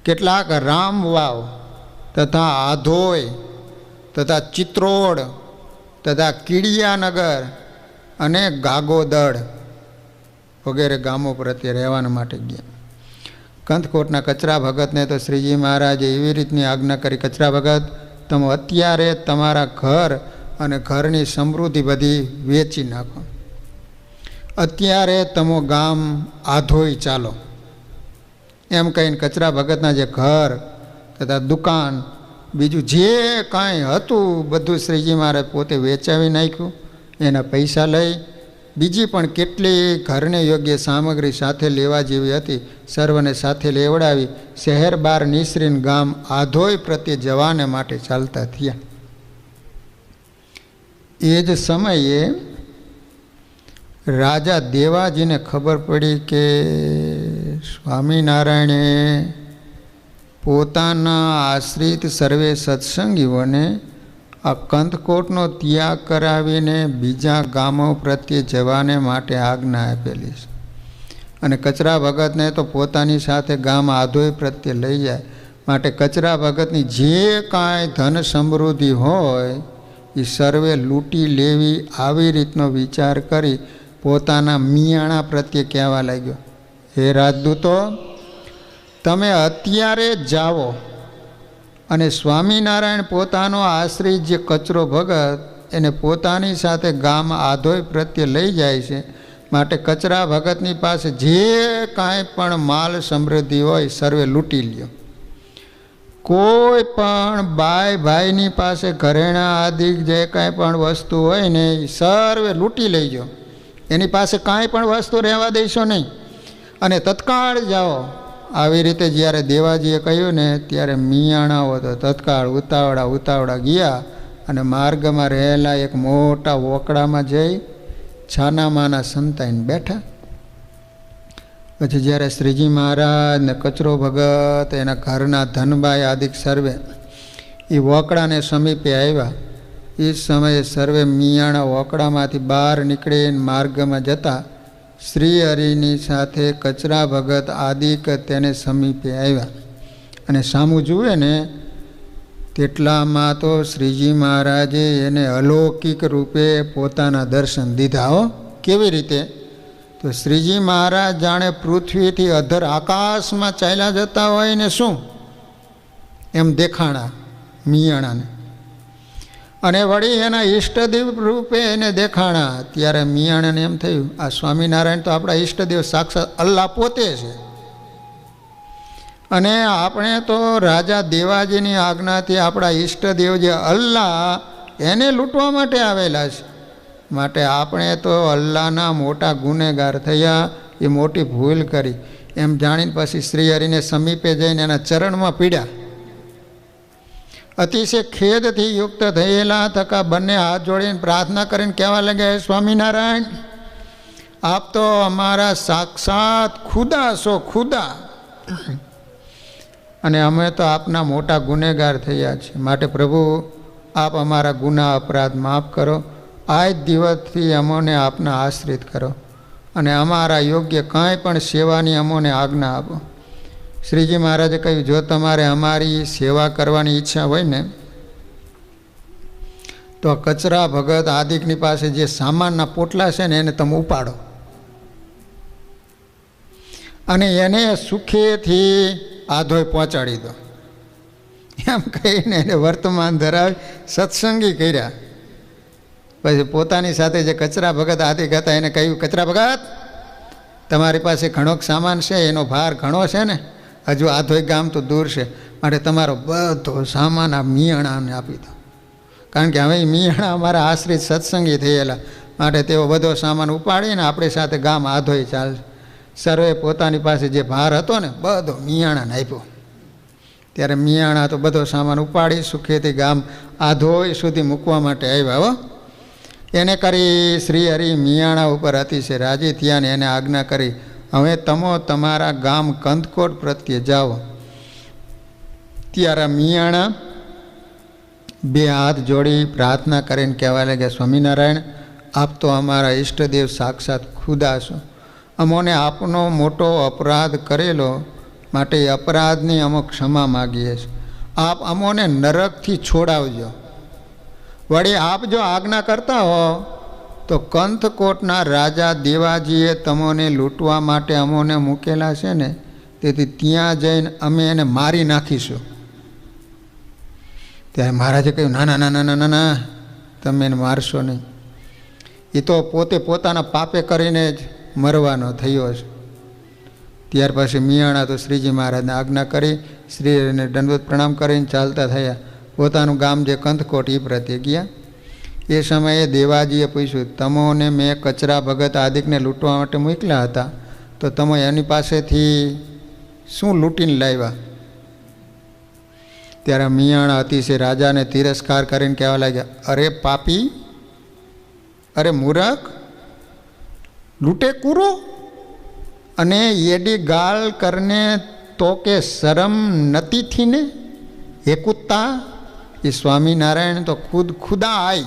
કેટલાક રામવાવ તથા આધોય તથા ચિત્રોડ તથા કીડિયાનગર અને ગાગોદળ વગેરે ગામો પ્રત્યે રહેવાના માટે ગયા. કંથકોટના કચરા ભગતને તો શ્રીજી મહારાજે એવી રીતની આજ્ઞા કરી, કચરા ભગત, તમે અત્યારે તમારા ઘર અને ઘરની સમૃદ્ધિ બધી વેચી નાખો, અત્યારે તમે ગામ આધોઈ ચાલો. એમ કહીને કચરા ભગતના જે ઘર તથા દુકાન બીજું જે કાંઈ હતું બધું શ્રીજી મહારાજ પોતે વેચાવી નાખ્યું. એના પૈસા લઈ બીજી પણ કેટલી ઘરને યોગ્ય સામગ્રી સાથે લેવા જેવી હતી સર્વને સાથે લેવડાવી શહેર બહાર નિસરીને ગામ આધોઈ પ્રત્યે જવાને માટે ચાલતા થયા. એ જ સમયે રાજા દેવાજીને ખબર પડી કે સ્વામિનારાયણે પોતાના આશ્રિત સર્વે સત્સંગીઓને આ કંથકોટનો ત્યાગ કરાવીને બીજા ગામો પ્રત્યે જવાને માટે આજ્ઞા આપેલી છે અને કચરા ભગતને તો પોતાની સાથે ગામ આધોઈ પ્રત્યે લઈ જાય માટે કચરા ભગતની જે કાંઈ ધન સમૃદ્ધિ હોય એ સર્વે લૂંટી લેવી, આવી રીતનો વિચાર કરી પોતાના મિયાણા પ્રત્યે કહેવા લાગ્યો, હે રાજદૂતો, તમે અત્યારે જ જાઓ અને સ્વામિનારાયણ પોતાનો આશ્રિત જે કચરો ભગત એને પોતાની સાથે ગામ આધોઈ પ્રત્યે લઈ જાય છે, માટે કચરા ભગતની પાસે જે કાંઈ પણ માલ સમૃદ્ધિ હોય સર્વે લૂંટી લ્યો. કોઈ પણ ભાઈની પાસે ઘરેણા આદિ જે કાંઈ પણ વસ્તુ હોય ને એ સર્વે લૂંટી લેજો, એની પાસે કાંઈ પણ વસ્તુ રહેવા દઈશો નહીં અને તત્કાળ જાઓ. આવી રીતે જ્યારે દેવાજીએ કહ્યું ને ત્યારે મિયાણાઓ તો તત્કાળ ઉતાવળા ગયા અને માર્ગમાં રહેલા એક મોટા વોકડામાં જઈ છાનામાના સંતાઈને બેઠા. પછી જ્યારે શ્રીજી મહારાજ ને કચરો ભગત એના ઘરના ધનભાઈ આદિક સર્વે એ વોકડાને સમીપે આવ્યા. એ સમયે સર્વે મિયાણા વોકડામાંથી બહાર નીકળીને માર્ગમાં જતા શ્રી હરિની સાથે કચરા ભગત આદિક તેને સમીપે આવ્યા અને સામું જુએ ને તેટલામાં તો શ્રીજી મહારાજે એને અલૌકિક રૂપે પોતાના દર્શન દીધા. હો, કેવી રીતે? તો શ્રીજી મહારાજ જાણે પૃથ્વીથી અધર આકાશમાં ચાલ્યા જતા હોય ને શું એમ દેખાણા. મિયાણાને. અને વળી એના ઈષ્ટદેવ રૂપે એને દેખાણા. ત્યારે મિયાણાને એમ થયું આ સ્વામિનારાયણ તો આપણા ઈષ્ટદેવ સાક્ષાત અલ્લાહ પોતે છે, અને આપણે તો રાજા દેવાજીની આજ્ઞાથી આપણા ઈષ્ટદેવ જે અલ્લાહ એને લૂંટવા માટે આવેલા છે. માટે આપણે તો અલ્લાહના મોટા ગુનેગાર થયા, એ મોટી ભૂલ કરી એમ જાણીને પછી શ્રીહરિને સમીપે જઈને એના ચરણમાં પીડ્યા. અતિશય ખેદથી યુક્ત થયેલા થકા બંને હાથ જોડીને પ્રાર્થના કરીને કહેવા લાગ્યા, સ્વામિનારાયણ આપ તો અમારા સાક્ષાત ખુદા છો, ખુદા, અને અમે તો આપના મોટા ગુનેગાર થયા છીએ. માટે પ્રભુ આપ અમારા ગુના અપરાધ માફ કરો. આ જ દિવસથી અમોને આપના આશ્રિત કરો અને અમારા યોગ્ય કાંઈ પણ સેવાની અમોને આજ્ઞા આપો. શ્રીજી મહારાજે કહ્યું, જો તમારે અમારી સેવા કરવાની ઈચ્છા હોય ને તો કચરા ભગત આદિકની પાસે જે સામાનના પોટલા છે ને એને તમે ઉપાડો અને એને સુખેથી આધોય પહોંચાડી દો. એમ કહીને એને વર્તમાન ધરાવી સત્સંગી કર્યા. પછી પોતાની સાથે જે કચરા ભગત આદિક હતા એને કહ્યું, કચરા ભગત તમારી પાસે ઘણો સામાન છે, એનો ભાર ઘણો છે ને, હજુ આધોઈ ગામ તો દૂર છે, માટે તમારો બધો સામાન આ મિયાણાને આપી દો. કારણ કે હવે મિયાણા અમારા આશ્રિત સત્સંગી થયેલા, માટે તેઓ બધો સામાન ઉપાડીને આપણી સાથે ગામ આધોઈ ચાલશે. સર્વે પોતાની પાસે જે ભાર હતો ને બધો મિયાણાને આપ્યો. ત્યારે મિયાણા તો બધો સામાન ઉપાડી સુખેથી ગામ આધોઈ સુધી મૂકવા માટે આવ્યા. હો એને કરી શ્રી હરિ મિયાણા ઉપર અતિશય રાજી થયા ને એને આજ્ઞા કરી, હવે તમો તમારા ગામ કંદકોટ પ્રત્યે જાઓ. ત્યારે મિયાણા બે હાથ જોડી પ્રાર્થના કરીને કહેવા લાગ્યા, સ્વામિનારાયણ આપ તો અમારા ઈષ્ટદેવ સાક્ષાત ખુદા છો. અમોને આપનો મોટો અપરાધ કરેલો, માટે એ અપરાધની અમો ક્ષમા માગીએ છીએ. આપ અમોને નરકથી છોડાવજો. વળી આપ જો આજ્ઞા કરતા હો તો કંથકોટના રાજા દેવાજીએ તમોને લૂંટવા માટે અમોને મૂકેલા છે ને, તેથી ત્યાં જઈને અમે એને મારી નાખીશું. ત્યારે મહારાજે કહ્યું, ના ના ના ના ના ના, તમે એને મારશો નહીં. એ તો પોતે પોતાના પાપે કરીને જ મરવાનો થયો છે. ત્યાર પછી મિયાણા તો શ્રીજી મહારાજને આજ્ઞા કરી શ્રીને દંડવત પ્રણામ કરીને ચાલતા થયા. પોતાનું ગામ જે કંથકોટ એ પ્રત્યે ગયા. એ સમયે દેવાજીએ પૂછ્યું, તમોને મેં કચરા ભગત આદિકને લૂંટવા માટે મોકલ્યા હતા, તો તમે એની પાસેથી શું લૂંટીને લાવ્યા? ત્યારે મિયાણા અતિશય રાજાને તિરસ્કાર કરીને કહેવા લાગ્યા, અરે પાપી, અરે મૂરખ, લૂંટે કૂરો અને એડી ગાળ કરને તો કે શરમ નતી થી ને? હે કુત્તા, એ સ્વામિનારાયણ તો ખુદા આઈ,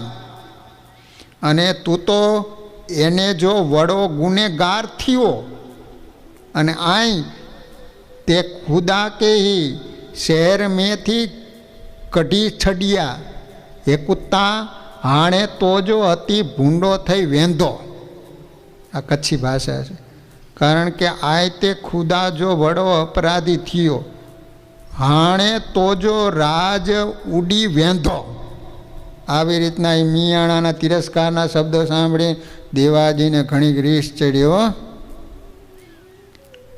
અને તું તો એને જો વડો ગુનેગાર થયો અને આઈ તે ખુદા કે હી શહેર મેંથી કઢી છડિયા. હે કુત્તા, હાણે તો જો અતિ ભૂંડો થઈ વેંધો. આ કચ્છી ભાષા છે. કારણ કે આય તે ખુદા જો વડો અપરાધી થયો, હાણે તો જો રાજ ઉડી વેંધો. આવી રીતના એ મિયાણાના તિરસ્કારના શબ્દો સાંભળી દેવાજીને ઘણી રીસ ચડ્યો.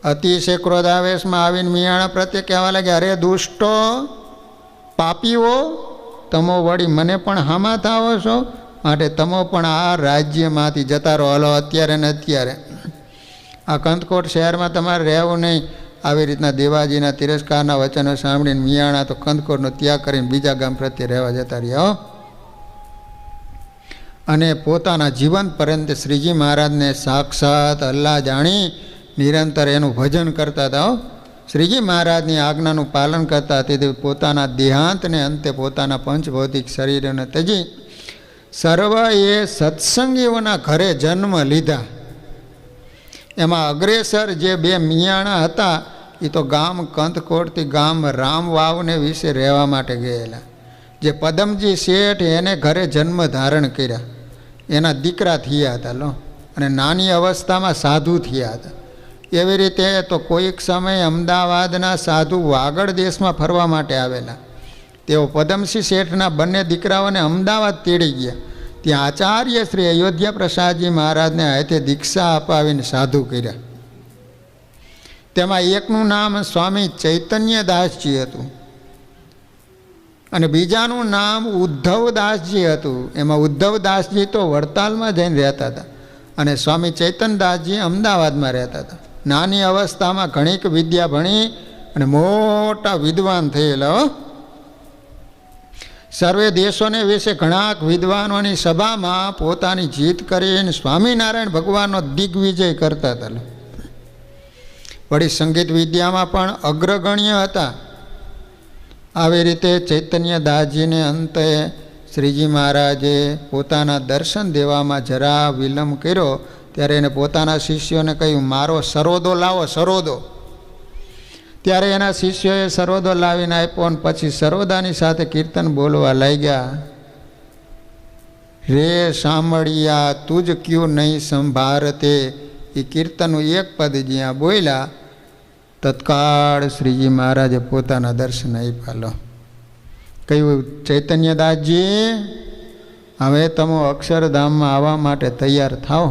અતિશય ક્રોધાવેશમાં આવીને મિયાણા પ્રત્યે કહેવા લાગ્યા, અરે દુષ્ટો, પાપીઓ, તમો વળી મને પણ હામા થાવો છો, માટે તમો પણ આ રાજ્યમાંથી જતા રહો. હલો અત્યારે ને અત્યારે આ કંથકોટ શહેરમાં તમારે રહેવું નહીં. આવી રીતના દેવાજીના તિરસ્કારના વચનો સાંભળીને મિયાણા તો કંથકોટનો ત્યાગ કરીને બીજા ગામ પ્રત્યે રહેવા જતા રહ્યા. અને પોતાના જીવન પર્યંત શ્રીજી મહારાજને સાક્ષાત અલ્લાહ જાણી નિરંતર એનું ભજન કરતા હતા. શ્રીજી મહારાજની આજ્ઞાનું પાલન કરતા તેથી પોતાના દેહાંતને અંતે પોતાના પંચભૌતિક શરીરને ત્યજી સર્વએ સત્સંગીઓના ઘરે જન્મ લીધા. એમાં અગ્રેસર જે બે મિયાણા હતા એ તો ગામ કંથકોટથી ગામ રામવાવને વિશે રહેવા માટે ગયેલા. જે પદમજી શેઠ એને ઘરે જન્મ ધારણ કર્યા, એના દીકરા થયા હતા લો, અને નાની અવસ્થામાં સાધુ થયા હતા. એવી રીતે તો કોઈક સમય અમદાવાદના સાધુ વાગડ દેશમાં ફરવા માટે આવેલા. તેઓ પદમસિંહ શેઠના બંને દીકરાઓને અમદાવાદ તેડી ગયા. ત્યાં આચાર્ય શ્રી અયોધ્યા પ્રસાદજી મહારાજને હાથે દીક્ષા અપાવીને સાધુ કર્યા. તેમાં એકનું નામ સ્વામી ચૈતન્યદાસજી હતું અને બીજાનું નામ ઉદ્ધવદાસજી હતું. એમાં ઉદ્ધવદાસજી તો વડતાલમાં જઈને રહેતા હતા અને સ્વામી ચૈતન્યદાસજી અમદાવાદમાં રહેતા હતા. નાની અવસ્થામાં ઘણીક વિદ્યા ભણી અને મોટા વિદ્વાન થયેલા. સર્વે દેશોને વિશે ઘણા વિદ્વાનોની સભામાં પોતાની જીત કરીને સ્વામિનારાયણ ભગવાનનો દિગ્વિજય કરતા હતા. વળી સંગીત વિદ્યામાં પણ અગ્રગણ્ય હતા. આવી રીતે ચૈતન્યદાસજીને અંતે શ્રીજી મહારાજે પોતાના દર્શન દેવામાં જરા વિલંબ કર્યો ત્યારે એને પોતાના શિષ્યોને કહ્યું, મારો સરોદો લાવો, સરોદો. ત્યારે એના શિષ્યોએ સરોદો લાવીને આપ્યો અને પછી સરોદાની સાથે કીર્તન બોલવા લાગ્યા. રે સાંભળિયા તુજ ક્યું નહીં સંભારતે. એ કીર્તનનું એક પદ જ્યાં બોલ્યા તત્કાળ શ્રીજી મહારાજે પોતાના દર્શન આપ્યા. કહ્યું, ચૈતન્યદાસજી હવે તમે અક્ષરધામમાં આવવા માટે તૈયાર થાઓ.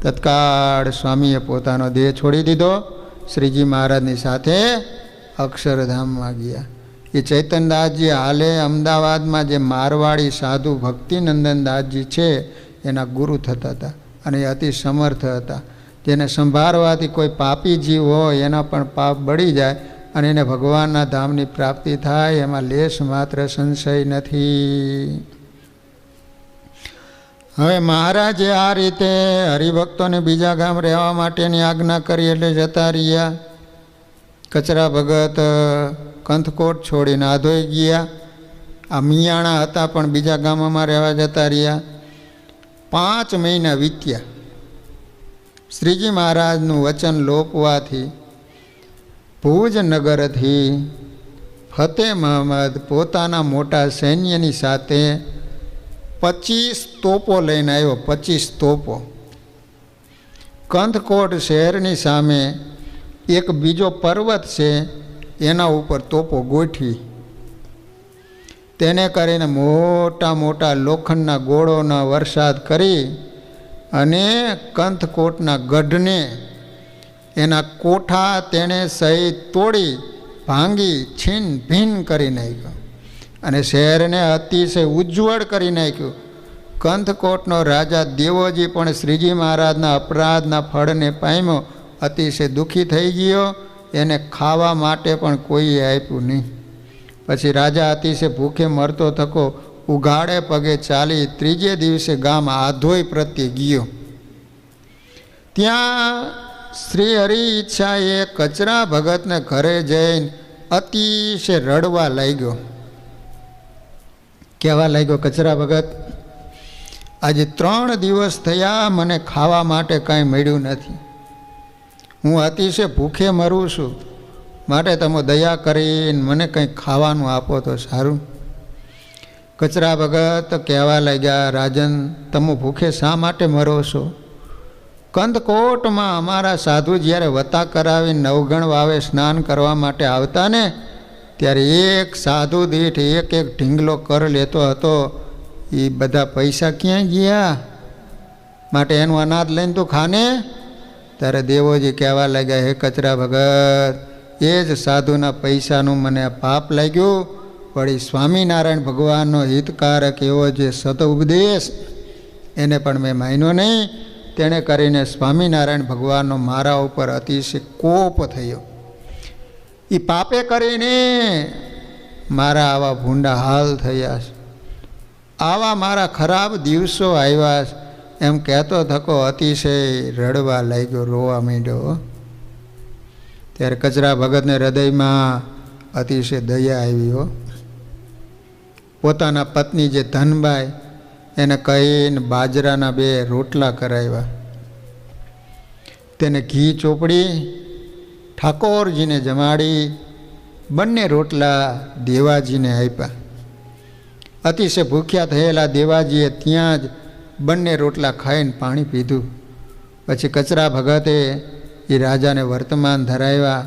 તત્કાળ સ્વામીએ પોતાનો દેહ છોડી દીધો. શ્રીજી મહારાજની સાથે અક્ષરધામમાં ગયા. એ ચૈતન્યદાસજી હાલે અમદાવાદમાં જે મારવાડી સાધુ ભક્તિનંદનદાસજી છે એના ગુરુ થતા હતા અને એ અતિ સમર્થ હતા. જેને સંભાળવાથી કોઈ પાપી જીવ હોય એના પણ પાપ બળી જાય અને એને ભગવાનના ધામની પ્રાપ્તિ થાય એમાં લેશ માત્ર સંશય નથી. હવે મહારાજે આ રીતે હરિભક્તોને બીજા ગામ રહેવા માટેની આજ્ઞા કરી એટલે જતા રહ્યા. કચરા ભગત કંથકોટ છોડીને આધોઈ ગયા. આ મિયાણા હતા પણ બીજા ગામમાં રહેવા જતા રહ્યા. 5 મહિના વીત્યા. શ્રીજી મહારાજનું વચન લોપવાથી ભુજનગરથી ફતેહ મહમદ પોતાના મોટા સૈન્યની સાથે 25 તોપો લઈને આવ્યો. 25 તોપો. કંથકોટ શહેરની સામે એક બીજો પર્વત છે એના ઉપર તોપો ગોઠવી તેને કરીને મોટા મોટા લોખંડના ગોળોનો વરસાદ કરી અને કંથકોટના ગઢને એના કોઠા તેણે સહિત તોડી ભાંગી છીન ભીન કરી નાખ્યો અને શહેરને અતિશય ઉજ્જવળ કરી નાખ્યું. કંથકોટનો રાજા દેવોજી પણ શ્રીજી મહારાજના અપરાધના ફળને પામ્યો અતિશય દુઃખી થઈ ગયો. એને ખાવા માટે પણ કોઈએ આપ્યું નહીં. પછી રાજા અતિશય ભૂખે મરતો થકો ઉઘાડે પગે ચાલી 3જે દિવસે ગામ આધોઈ પ્રત્યે ગયો. ત્યાં શ્રી હરિ ઈચ્છાએ કચરા ભગતને ઘરે જઈને અતિશય રડવા લાગ્યો. કહેવા લાગ્યો, કચરા ભગત, આજે 3 દિવસ થયા મને ખાવા માટે કાંઈ મળ્યું નથી. હું અતિશય ભૂખે મરું છું. માટે તમે દયા કરીને મને કંઈક ખાવાનું આપો તો સારું. કચરા ભગત કહેવા લાગ્યા, રાજન, તમે ભૂખે શા માટે મરો છો? કંથકોટમાં અમારા સાધુ જ્યારે વતા કરાવીને નવગણ વાવે સ્નાન કરવા માટે આવતા ને ત્યારે એક સાધુ દીઠ એક ઢીંગલો કર લેતો હતો. એ બધા પૈસા ક્યાં ગયા? માટે એનું અનાજ લઈને તું ખાને. ત્યારે દેવોજી કહેવા લાગ્યા, હે કચરા ભગત, એ જ સાધુના પૈસાનું મને પાપ લાગ્યું. વળી સ્વામિનારાયણ ભગવાનનો હિતકારક એવો જે સદઉપદેશ એને પણ મેં માન્યો નહીં. તેણે કરીને સ્વામિનારાયણ ભગવાનનો મારા ઉપર અતિશય કોપ થયો. એ પાપે કરીને મારા આવા ભૂંડા હાલ થયા છે. આવા મારા ખરાબ દિવસો આવ્યા છે. એમ કહેતો થકો અતિશય રડવા લાગ્યો, રોવા માંડ્યો. ત્યારે કચરા ભગતને હૃદયમાં અતિશય દયા આવી. પોતાના પત્ની જે ધનબાઈ એને કહીને બાજરાના 2 રોટલા કરાવ્યા. તેને ઘી ચોપડી ઠાકોરજીને જમાડી બંને રોટલા દેવાજીને આપ્યા. અતિશય ભૂખ્યા થયેલા દેવાજીએ ત્યાં જ બંને રોટલા ખાઈને પાણી પીધું. પછી કચરા ભગતે એ રાજાને વર્તમાન ધરાવ્યા.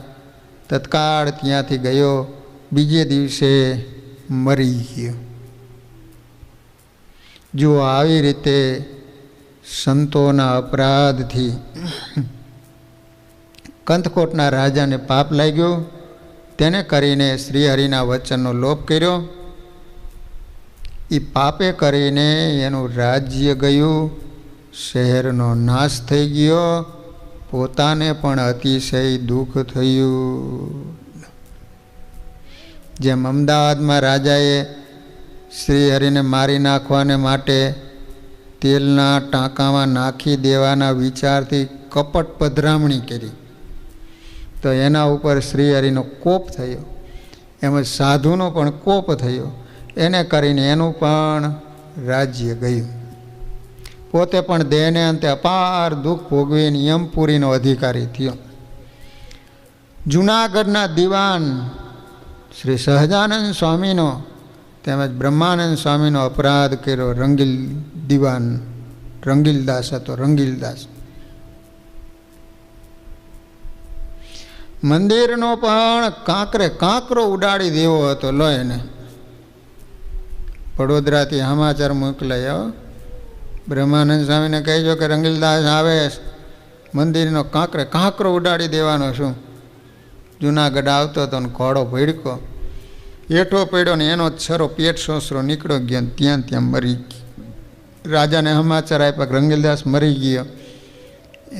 તત્કાળ ત્યાંથી ગયો. બીજે દિવસે મરી ગયો. જો આવી રીતે સંતોના અપરાધથી કંથકોટના રાજાને પાપ લાગ્યું. તેને કરીને શ્રીહરિના વચનનો લોપ કર્યો. એ પાપે કરીને એનું રાજ્ય ગયું, શહેરનો નાશ થઈ ગયો, પોતાને પણ અતિશય દુઃખ થયું. જેમ અમદાવાદમાં રાજાએ શ્રીહરિને મારી નાખવાને માટે તેલના ટાંકામાં નાખી દેવાના વિચારથી કપટ પધરામણી કરી તો એના ઉપર શ્રીહરિનો કોપ થયો. એમ સાધુનો પણ કોપ થયો. એને કરીને એનું પણ રાજ્ય ગયું. પોતે પણ દેહને અંતે અપાર દુઃખ ભોગવીને યમપુરીનો અધિકારી થયો. જૂનાગઢના દિવાન શ્રી સહજાનંદ સ્વામીનો તેમજ બ્રહ્માનંદ સ્વામીનો અપરાધ કર્યો. રંગીલ દિવાન રંગીલદાસ હતો. રંગીલદાસ મંદિરનો પણ કાંકરો ઉડાડી દેવો હતો. લો એને વડોદરાથી સમાચાર મોકલાયો. બ્રહ્માનંદ સ્વામીને કહેજો કે રંગીલદાસ આવે, મંદિરનો કાંકરો ઉડાડી દેવાનો છું. જૂનાગઢ આવતો હતો ને ઘોડો ભડકો હેઠો પડ્યો ને એનો છરો પેટ સોસરો નીકળ્યો ગયો ને ત્યાં મરી ગયો. રાજાને સમાચાર આપ્યા કે રંગીલદાસ મરી ગયો.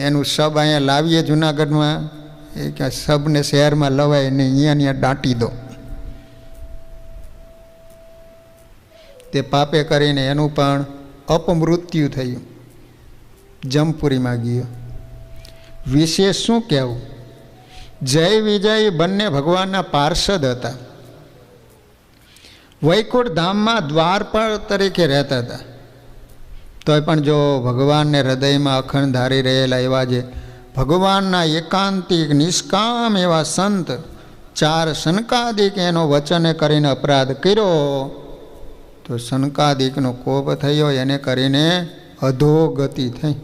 એનું શબ અહીંયા લાવીએ જૂનાગઢમાં. એ કે શબને શહેરમાં લવાય ને અહીંયા દાટી દો. તે પાપે કરીને એનું પણ અપમૃત્યુ થયું. જમપુરીમાં ગયો. વિશેષ શું કહેવું? જય વિજય બંને ભગવાનના પાર્ષદ હતા. વૈકુંઠ ધામમાં દ્વારપાળ તરીકે રહેતા હતા. તોય પણ જો ભગવાનને હૃદયમાં અખંડ ધારી રહેલા એવા જે ભગવાનના એકાંતિક નિષ્કામ એવા સંત 4 સનકાદિક એનો વચને કરીને અપરાધ કર્યો તો સનકાદિકનો કોપ થયો. એને કરીને અધોગતિ થઈ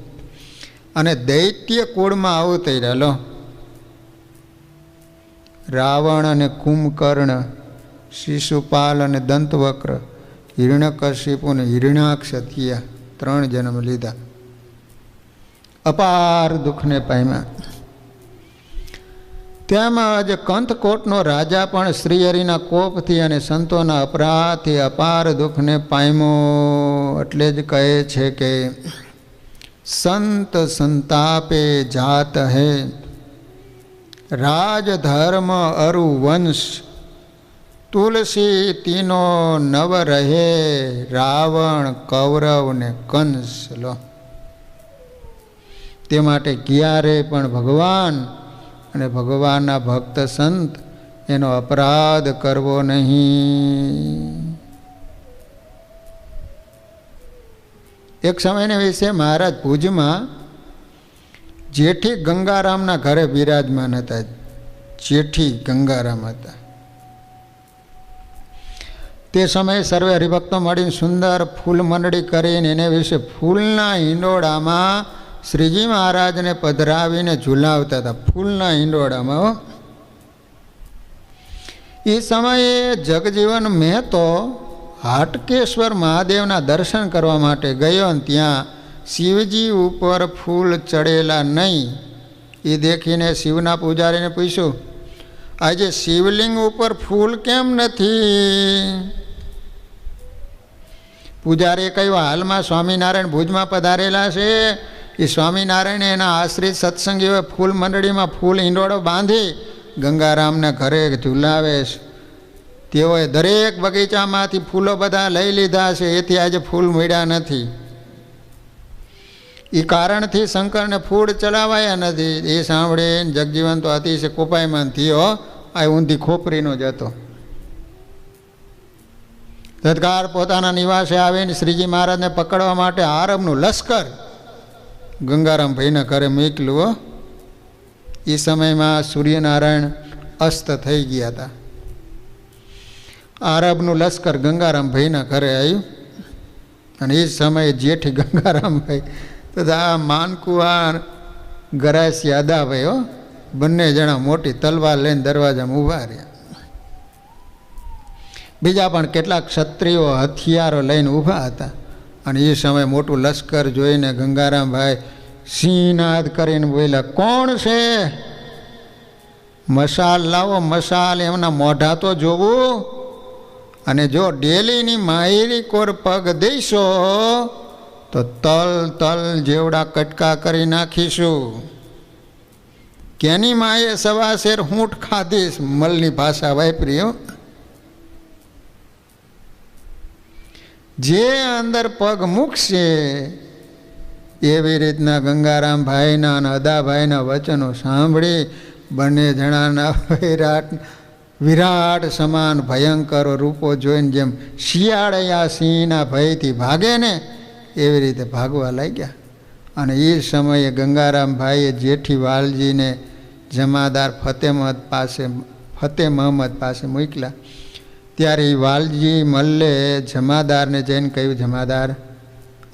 અને દૈત્ય કુળમાં અવતર્યા. રાવણ અને કુંભકર્ણ, શિશુપાલ અને દંતવક્ર, હિરણ્યકશિપુ અને હિરણાક્ષ થયા. 3 જન્મ લીધા. અપાર દુઃખને પામ્યા. તેમજ કંથકોટનો રાજા પણ શ્રીહરિના કોપથી અને સંતોના અપરાધથી અપાર દુઃખને પામ્યો. એટલે જ કહે છે કે સંત સંતાપે જાત હૈ, રાજધર્મ અરુ વંશ, તુલસી તીનો નવ રહે, રાવણ કૌરવ ને કંસ. લો, તે માટે ક્યારે પણ ભગવાન અને ભગવાનના ભક્ત સંત એનો અપરાધ કરવો નહીં. એક સમયના વિશે મહારાજ ભુજમાં જેઠી ગંગારામના ઘરે બિરાજમાન હતા. જેઠી ગંગારામ હતા. તે સમયે સર્વે હરિભક્તો મળીને સુંદર ફૂલ મંડળી કરીને એને વિશે ફૂલના હિંડોળામાં શ્રીજી મહારાજને પધરાવીને ઝુલાવતા હતા. ફૂલના હિંડોળામાં. એ સમયે જગજીવન મહેતો હાટકેશ્વર મહાદેવના દર્શન કરવા માટે ગયો ને ત્યાં શિવજી ઉપર ફૂલ ચડેલા નહીં. એ દેખીને શિવના પૂજારીને પૂછ્યું, આજે શિવલિંગ ઉપર ફૂલ કેમ નથી? પૂજારીએ કહ્યું, હાલમાં સ્વામિનારાયણ ભુજમાં પધારેલા છે. એ સ્વામિનારાયણ એના આશ્રિત સત્સંગીઓએ ફૂલ મંડળીમાં ફૂલ હિંડોળો બાંધી ગંગારામને ઘરે ઝુલાવે છે. તેઓએ દરેક બગીચામાંથી ફૂલો બધા લઈ લીધા છે. એથી આજે ફૂલ મળ્યા નથી. એ કારણથી શંકરને ફૂલ ચડાવાયા નથી. એ સાંભળીને જગજીવન તો અતિશય કોપાયમાન થયો. આ ઊંધી ખોપરીનો જ હતો. તત્કાળ પોતાના નિવાસે આવીને શ્રીજી મહારાજને પકડવા માટે આરબનું લશ્કર ગંગારામ ભાઈના ઘરે મોકલ્યું. એ સમયમાં સૂર્યનારાયણ અસ્ત થઈ ગયા હતા. આરબનું લશ્કર ગંગારામ ભાઈના ઘરે આવ્યું અને એ સમયે જેઠી ગંગારામભાઈ તથા માનકુવાર ગરાસ યાદાભાઈ બંને જણા મોટી તલવાર લઈને દરવાજામાં ઊભા રહ્યા. બીજા પણ કેટલાક ક્ષત્રિયો હથિયારો લઈને ઊભા હતા. અને એ સમયે મોટું લશ્કર જોઈને ગંગારામભાઈ સિંહનાદ કરીને બોલ્યા, કોણ છે? મશાલ લાવો, મશાલ. એમના મોઢા તો જોવું. અને જો ડેલીની માહિરી કોર પગ દઈશો તો તલ તલ જેવડા કટકા કરી નાખીશું. કેની માએ સવા શેર હૂંઠ ખાધીશ, મલની ભાષા વાપરી. જે અંદર પગ મૂકશે એવી રીતના ગંગારામભાઈના અને અદાભાઈના વચનો સાંભળી બંને જણાના વિરાટ સમાન ભયંકર રૂપો જોઈને જેમ શિયાળિયા સિંહના ભયથી ભાગે ને એવી રીતે ભાગવા લાગ્યા. અને એ સમયે ગંગારામભાઈએ જેઠી વાલજીને જમાદાર ફતેહ મહમદ પાસે મોકલ્યા. ત્યારે એ વાલજી મલ્લે જમાદારને જઈને કહ્યું, જમાદાર,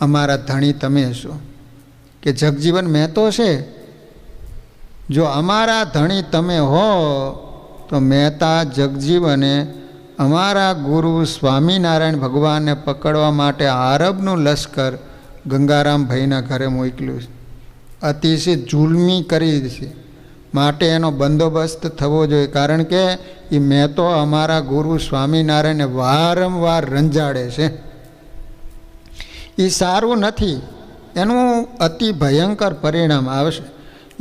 અમારા ધણી તમે છો કે જગજીવન મહેતો છે? જો અમારા ધણી તમે હો તો મહેતા જગજીવને અમારા ગુરુ સ્વામિનારાયણ ભગવાનને પકડવા માટે આરબનું લશ્કર ગંગારામભાઈના ઘરે મોકલ્યું છે. અતિશય જુલ્મી કરી છે, માટે એનો બંદોબસ્ત થવો જોઈએ. કારણ કે એ મહેતો અમારા ગુરુ સ્વામિનારાયણને વારંવાર રંજાડે છે. એ સારું નથી, એનું અતિ ભયંકર પરિણામ આવશે.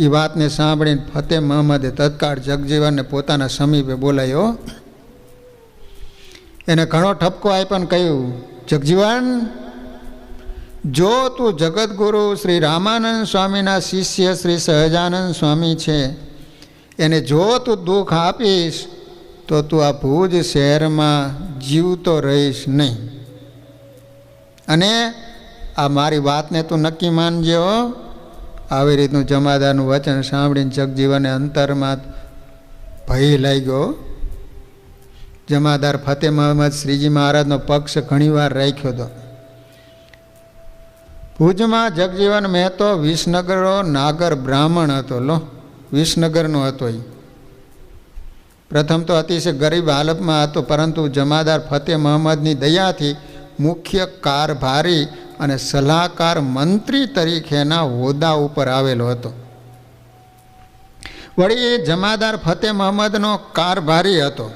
એ વાતને સાંભળીને ફતેહ મહમદે તત્કાળ જગજીવનને પોતાના સમીપે બોલાયો. એને ઘણો ઠપકો આપ્યો અને કહ્યું, જગજીવન, જો તું જગતગુરુ શ્રી રામાનંદ સ્વામીના શિષ્ય શ્રી સહજાનંદ સ્વામી છે, એને જો તું દુઃખ આપીશ તો તું આ ભુજ શહેરમાં જીવતો રહીશ નહીં. અને આ મારી વાતને તું નક્કી માનજે હો. આવી રીતનું જમાદારનું વચન સાંભળીને જગજીવને અંતરમાં ભય લાગ્યો. જમાદાર ફતેહ મહમદ શ્રીજી મહારાજનો પક્ષ ઘણીવાર રાખ્યો હતો. ભુજમાં જગજીવન મહેતો વિસનગરનો નાગર બ્રાહ્મણ હતો. વિસનગરનો હતો. એ પ્રથમ તો અતિશય ગરીબ હાલતમાં હતો, પરંતુ જમાદાર ફતેહ મહમદની દયાથી મુખ્ય કારભારી અને સલાહકાર મંત્રી તરીકેના હોદ્દા ઉપર આવેલો હતો. વળી જમાદાર ફતેહ મહમદનો કારભારી હતો,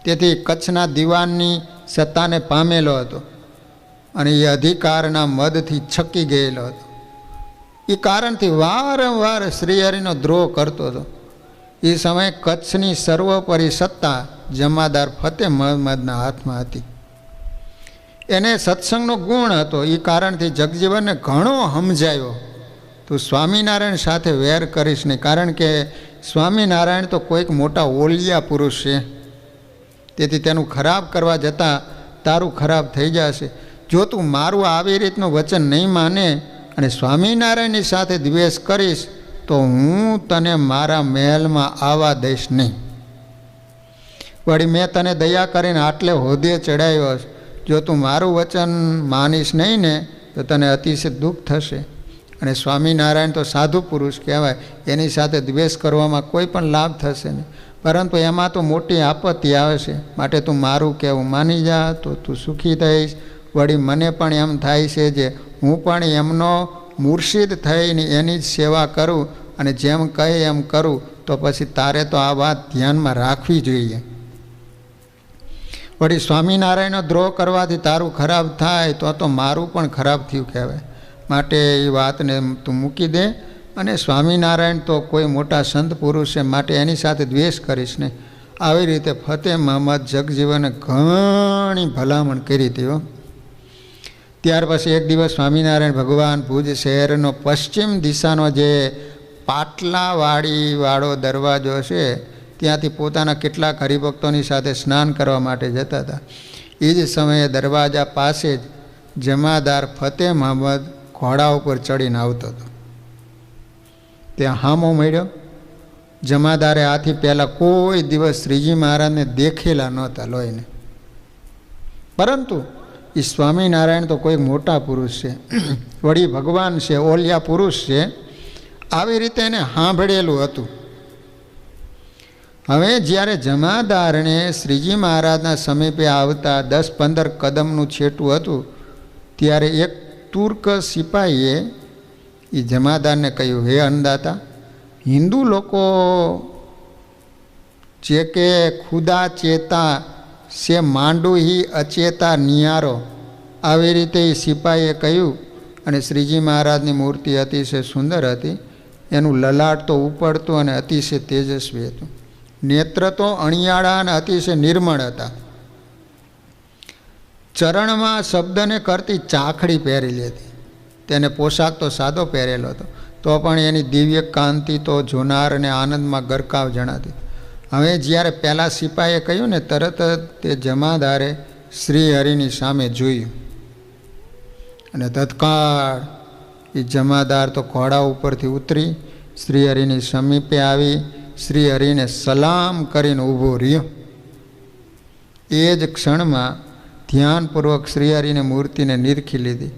તેથી કચ્છના દિવાનની સત્તાને પામેલો હતો અને એ અધિકારના મદથી છકી ગયેલો હતો. એ કારણથી વારંવાર શ્રીહરિનો દ્રોહ કરતો હતો. એ સમયે કચ્છની સર્વોપરી સત્તા જમાદાર ફતેહ મહમદના હાથમાં હતી. એને સત્સંગનો ગુણ હતો. એ કારણથી જગજીવનને ઘણો સમજાયો, તું સ્વામિનારાયણ સાથે વેર કરીશ નહીં, કારણ કે સ્વામિનારાયણ તો કોઈક મોટા ઓલિયા પુરુષ છે, તેથી તેનું ખરાબ કરવા જતાં તારું ખરાબ થઈ જશે. જો તું મારું આવી રીતનું વચન નહીં માને અને સ્વામિનારાયણની સાથે દ્વેષ કરીશ તો હું તને મારા મહેલમાં આવવા દઈશ નહીં. વળી મેં તને દયા કરીને આટલે હોદ્દે ચડાવ્યો. જો તું મારું વચન માનીશ નહીં ને તો તને અતિશય દુઃખ થશે. અને સ્વામિનારાયણ તો સાધુ પુરુષ કહેવાય, એની સાથે દ્વેષ કરવામાં કોઈ પણ લાભ થશે નહીં, પરંતુ એમાં તો મોટી આપત્તિ આવે છે. માટે તું મારું કહેવું માની જા તો તું સુખી થઈશ. વળી મને પણ એમ થાય છે જે હું પણ એમનો મુર્શિદ થઈને એની જ સેવા કરું અને જેમ કહે એમ કરું, તો પછી તારે તો આ વાત ધ્યાનમાં રાખવી જોઈએ. વળી સ્વામિનારાયણનો દ્રોહ કરવાથી તારું ખરાબ થાય તો મારું પણ ખરાબ થયું કહેવાય. માટે એ વાતને તું મૂકી દે. અને સ્વામિનારાયણ તો કોઈ મોટા સંત પુરુષ છે, માટે એની સાથે દ્વેષ કરીશ નહીં. આવી રીતે ફતેહ મહમદ જગજીવને ઘણી ભલામણ કરી હતી. ત્યાર પછી એક દિવસ સ્વામિનારાયણ ભગવાન ભુજ શહેરનો પશ્ચિમ દિશાનો જે પાટલાવાડીવાળો દરવાજો છે ત્યાંથી પોતાના કેટલાક હરિભક્તોની સાથે સ્નાન કરવા માટે જતા હતા. એ જ સમયે દરવાજા પાસે જ જમાદાર ફતેહ મહમદ ઘોડા ઉપર ચડીને આવતો હતો. ત્યાં હામો મળ્યો. જમાદારે આથી પહેલાં કોઈ દિવસ શ્રીજી મહારાજને દેખેલા નહોતા લોહીને, પરંતુ એ સ્વામિનારાયણ તો કોઈ મોટા પુરુષ છે, વળી ભગવાન છે, ઓલિયા પુરુષ છે, આવી રીતે એને સાંભળેલું હતું. હવે જ્યારે જમાદારને શ્રીજી મહારાજના સમીપે આવતા 10-15 કદમનું છેટું હતું ત્યારે એક તુર્ક સિપાહીએ એ જમાદારને કહ્યું, હે અન્નદાતા, હિન્દુ લોકો જે કે ખુદા ચેતા સે માંડુ હી અચેતા નિયારો, આવી રીતે એ સિપાહીએ કહ્યું. અને શ્રીજી મહારાજની મૂર્તિ અતિશય સુંદર હતી. એનું લલાટ તો ઉપડતું અને અતિશય તેજસ્વી હતું. નેત્ર તો અણિયાળા અને અતિશય નિર્મળ હતા. ચરણમાં શબ્દને કરતી ચાખડી પહેરેલી હતી. તેને પોશાક તો સાદો પહેરેલો હતો, તો પણ એની દિવ્ય કાંતિ તો જોનારને આનંદમાં ગરકાવ જણાતી. હવે જ્યારે પહેલાં સિપાહીએ કહ્યું ને, તરત જ તે જમાદારે શ્રી હરિની સામે જોયું અને તત્કાળ એ જમાદાર તો ઘોડા ઉપરથી ઉતરી શ્રી હરિની સમીપે આવી શ્રી હરિને સલામ કરીને ઊભો રહ્યો. એ જ ક્ષણમાં ધ્યાનપૂર્વક શ્રી હરિની મૂર્તિને નિરખી લીધી.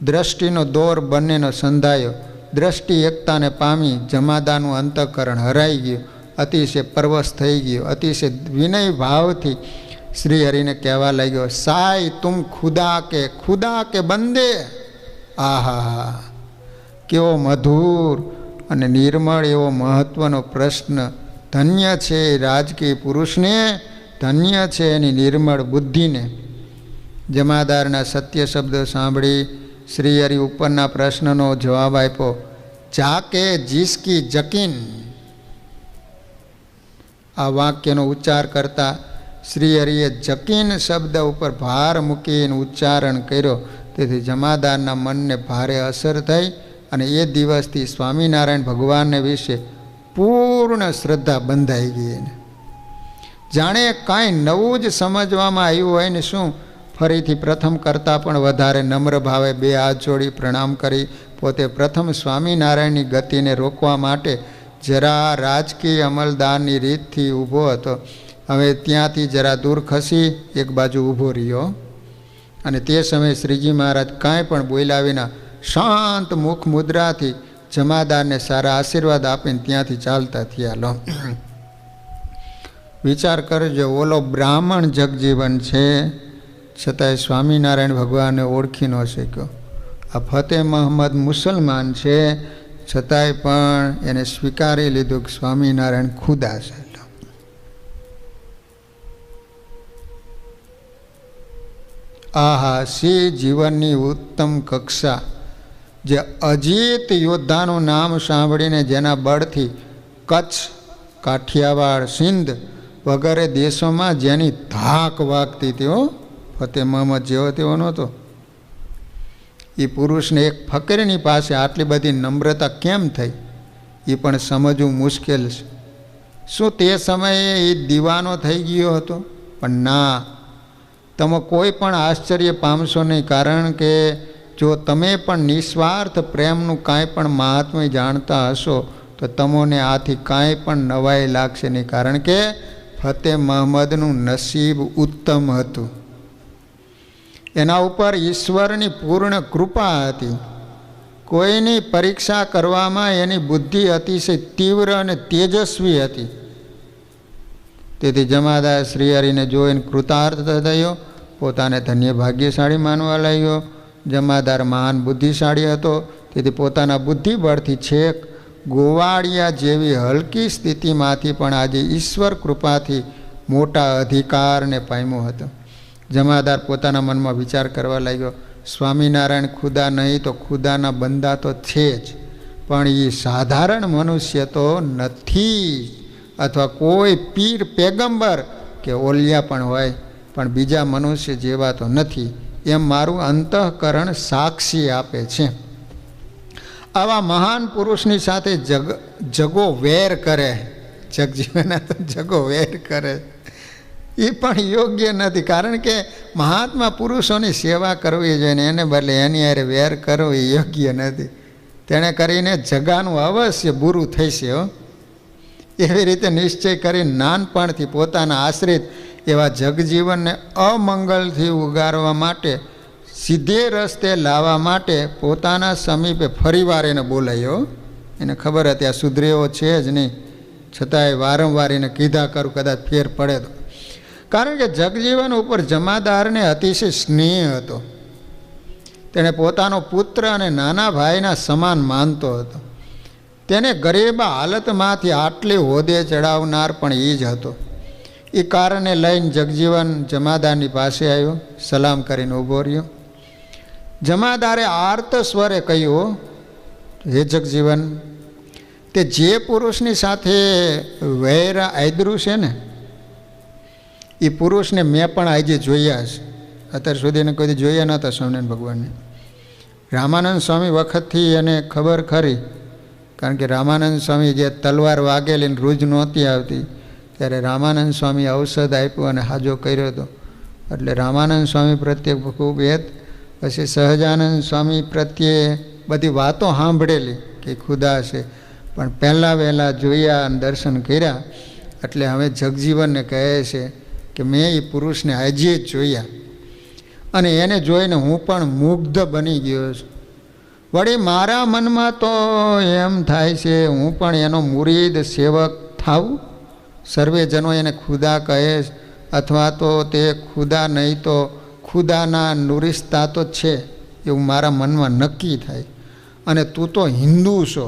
દ્રષ્ટિનો દોર બંનેનો સંધાયો. દ્રષ્ટિ એકતાને પામી જમાદારનું અંતઃકરણ હરાઈ ગયું, અતિશય પરવશ થઈ ગયો. અતિશય વિનય ભાવથી શ્રી હરિને કહેવા લાગ્યો, સાઈ તુમ ખુદા કે બંદે. આહા, કેવો મધુર અને નિર્મળ એવો મહત્વનો પ્રશ્ન. ધન્ય છે રાજકીય પુરુષને, ધન્ય છે એની નિર્મળ બુદ્ધિને. જમાદારના સત્ય શબ્દ સાંભળી શ્રી હરિ ઉપરના પ્રશ્નનો જવાબ આપ્યો, જાકે જીસકી જકીન. આ વાક્યનો ઉચ્ચાર કરતા શ્રી હરિએ જકીન શબ્દ ઉપર ભાર મૂકીને ઉચ્ચારણ કર્યો. તેથી જમાદારના મનને ભારે અસર થઈ અને એ દિવસથી સ્વામિનારાયણ ભગવાનને વિશે પૂર્ણ શ્રદ્ધા બંધાઈ ગઈ. જાણે કાંઈ નવું જ સમજવામાં આવ્યું હોય ને શું. ફરીથી પ્રથમ કરતાં પણ વધારે નમ્ર ભાવે 2 હાથ જોડી પ્રણામ કરી પોતે પ્રથમ સ્વામિનારાયણની ગતિને રોકવા માટે જરા રાજકીય અમલદારની રીતથી ઊભો હતો. હવે ત્યાંથી જરા દૂર ખસી એક બાજુ ઊભો રહ્યો અને તે સમયે શ્રીજી મહારાજ કાંઈ પણ બોલ્યા વિના શાંત મુખ મુદ્રાથી જમાદારને સારા આશીર્વાદ આપીને ત્યાંથી ચાલતા થયા. લો, વિચાર કરજો, ઓલો બ્રાહ્મણ જગજીવન છે છતાંય સ્વામિનારાયણ ભગવાનને ઓળખી ન શક્યો. આ ફતેહ મહમ્મદ મુસલમાન છે છતાંય પણ એને સ્વીકારી લીધું કે સ્વામિનારાયણ ખુદા છે. આહા, સી જીવનની ઉત્તમ કક્ષા. જે અજીત યોદ્ધાનું નામ સાંભળીને જેના બળથી કચ્છ, કાઠિયાવાડ, સિંધ વગેરે દેશોમાં જેની ધાક વાગતી હતી, ફતેહ મહમ્મદ જેવો તેવો નહોતો. એ પુરુષને એક ફકીરની પાસે આટલી બધી નમ્રતા કેમ થઈ એ પણ સમજવું મુશ્કેલ છે. શું તે સમયે એ દીવાનો થઈ ગયો હતો? પણ ના, તમે કોઈ પણ આશ્ચર્ય પામશો નહીં. કારણ કે જો તમે પણ નિસ્વાર્થ પ્રેમનું કાંઈ પણ મહાત્મ્ય જાણતા હશો તો તમને આથી કાંઈ પણ નવાઈ લાગશે નહીં. કારણ કે ફતેહ મહમ્મદનું નસીબ ઉત્તમ હતું. એના ઉપર ઈશ્વરની પૂર્ણ કૃપા હતી. કોઈની પરીક્ષા કરવામાં એની બુદ્ધિ અતિશય તીવ્ર અને તેજસ્વી હતી. તેથી જમાદાર શ્રી હરિને જોઈને કૃતાર્થ થયો, પોતાને ધન્ય ભાગ્યશાળી માનવા લાગ્યો. જમાદાર મહાન બુદ્ધિશાળી હતો, તેથી પોતાના બુદ્ધિબળથી છેક ગોવાળિયા જેવી હલકી સ્થિતિમાંથી પણ આજે ઈશ્વર કૃપાથી મોટા અધિકારને પામ્યો હતો. જમાદાર પોતાના મનમાં વિચાર કરવા લાગ્યો, સ્વામિનારાયણ ખુદા નહીં તો ખુદાના બંદા તો છે જ, પણ એ સાધારણ મનુષ્ય તો નથી, અથવા કોઈ પીર પેગંબર કે ઓલિયા પણ હોય પણ બીજા મનુષ્ય જેવા તો નથી, એમ મારું અંતઃકરણ સાક્ષી આપે છે. આવા મહાન પુરુષની સાથે જગો વેર કરે, જગજીવના તો જગો વેર કરે એ પણ યોગ્ય નથી. કારણ કે મહાત્મા પુરુષોની સેવા કરવી જોઈએ ને એને બદલે એની હારે વેર કરવો એ યોગ્ય નથી. તેણે કરીને જગાનું અવશ્ય બુરું થશે. એવી રીતે નિશ્ચય કરી નાનપણથી પોતાના આશ્રિત એવા જગજીવનને અમંગલથી ઉગારવા માટે, સીધે રસ્તે લાવવા માટે પોતાના સમીપે ફરીવાર એને બોલાયો. એને ખબર હતી આ સુધરેવો છે જ નહીં, છતાંય વારંવાર એને કીધા કરું, કદાચ ફેર પડે તો. કારણ કે જગજીવન ઉપર જમાદારને અતિશય સ્નેહ હતો. તેણે પોતાનો પુત્ર અને નાના ભાઈના સમાન માનતો હતો. તેને ગરીબ હાલતમાંથી આટલી હોદે ચડાવનાર પણ એ જ હતો. એ કારણે લઈને જગજીવન જમાદારની પાસે આવ્યો, સલામ કરીને ઊભો રહ્યો. જમાદારે આર્ત સ્વરે કહ્યું, હે જગજીવન, તે જે પુરુષની સાથે વૈર આદર્યું છે ને, એ પુરુષને મેં પણ આજે જોયા છે. અત્યાર સુધીને કોઈ જોયા નહોતા સ્વામિનારાયણ ભગવાનને. રામાનંદ સ્વામી વખતથી એને ખબર ખરી, કારણ કે રામાનંદ સ્વામી જે તલવાર વાગેલી રૂજ નહોતી આવતી, ત્યારે રામાનંદ સ્વામી ઔષધ આપ્યું અને હાજો કર્યો હતો. એટલે રામાનંદ સ્વામી પ્રત્યે ખૂબ હેત. પછી સહજાનંદ સ્વામી પ્રત્યે બધી વાતો સાંભળેલી કે ખુદા છે, પણ પહેલાં વહેલાં જોયા અને દર્શન કર્યા. એટલે હવે જગજીવનને કહે છે કે મેં એ પુરુષને આજે જ જોયા અને એને જોઈને હું પણ મુગ્ધ બની ગયો છું. વળી મારા મનમાં તો એમ થાય છે હું પણ એનો મુરીદ સેવક થાઉં. સર્વેજનો એને ખુદા કહે અથવા તો તે ખુદા નહીં તો ખુદાના નુરિસ્તા તો છે એવું મારા મનમાં નક્કી થાય. અને તું તો હિન્દુ છો,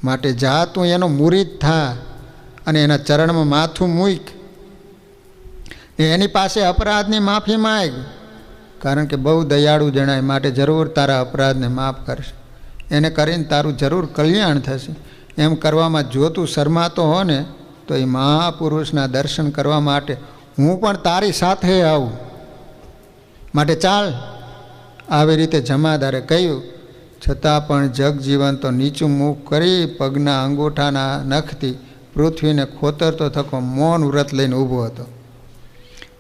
માટે જા તું એનો મુરીદ થા અને એના ચરણમાં માથું મૂક. એની પાસે અપરાધની માફી માંગ, કારણ કે બહુ દયાળુ જણાય, માટે જરૂર તારા અપરાધને માફ કરશે. એને કરીને તારું જરૂર કલ્યાણ થશે. એમ કરવામાં જો તું શરમાતો હો ને તો એ મહાપુરુષના દર્શન કરવા માટે હું પણ તારી સાથે આવું, માટે ચાલ. આવી રીતે જમાદારે કહ્યું. છતાં પણ જગજીવન તો નીચું મુખ કરી પગના અંગૂઠાના નખથી પૃથ્વીને ખોતરતો થકો મૌન વ્રત લઈને ઊભો હતો.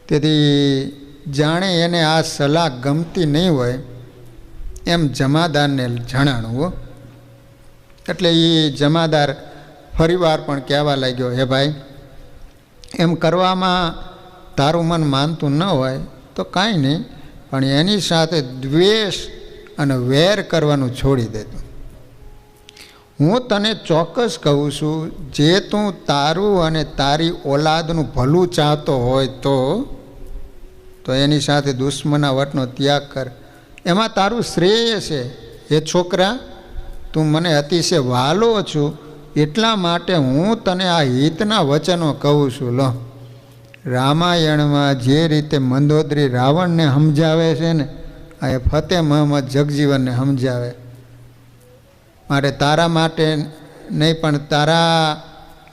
તેથી જાણે એને આ સલાહ ગમતી નહીં હોય એમ જમાદારને જણાણું. એટલે એ જમાદાર ફરીવાર પણ કહેવા લાગ્યો, હે ભાઈ, એમ કરવામાં તારું મન માનતું ન હોય તો કાંઈ નહીં, પણ એની સાથે દ્વેષ અને વેર કરવાનું છોડી દેતું. હું તને ચોક્કસ કહું છું, જે તું તારું અને તારી ઓલાદનું ભલું ચાહતો હોય તો એની સાથે દુશ્મના વટનો ત્યાગ કર. એમાં તારું શ્રેય છે. એ છોકરા, તું મને અતિશય વહાલો છું, એટલા માટે હું તને આ હિતના વચનો કહું છું. લો, રામાયણમાં જે રીતે મંદોદરી રાવણને સમજાવે છે ને, આ એ ફતેહ મોહમ્મદ જગજીવનને સમજાવે. માટે તારા માટે નહીં પણ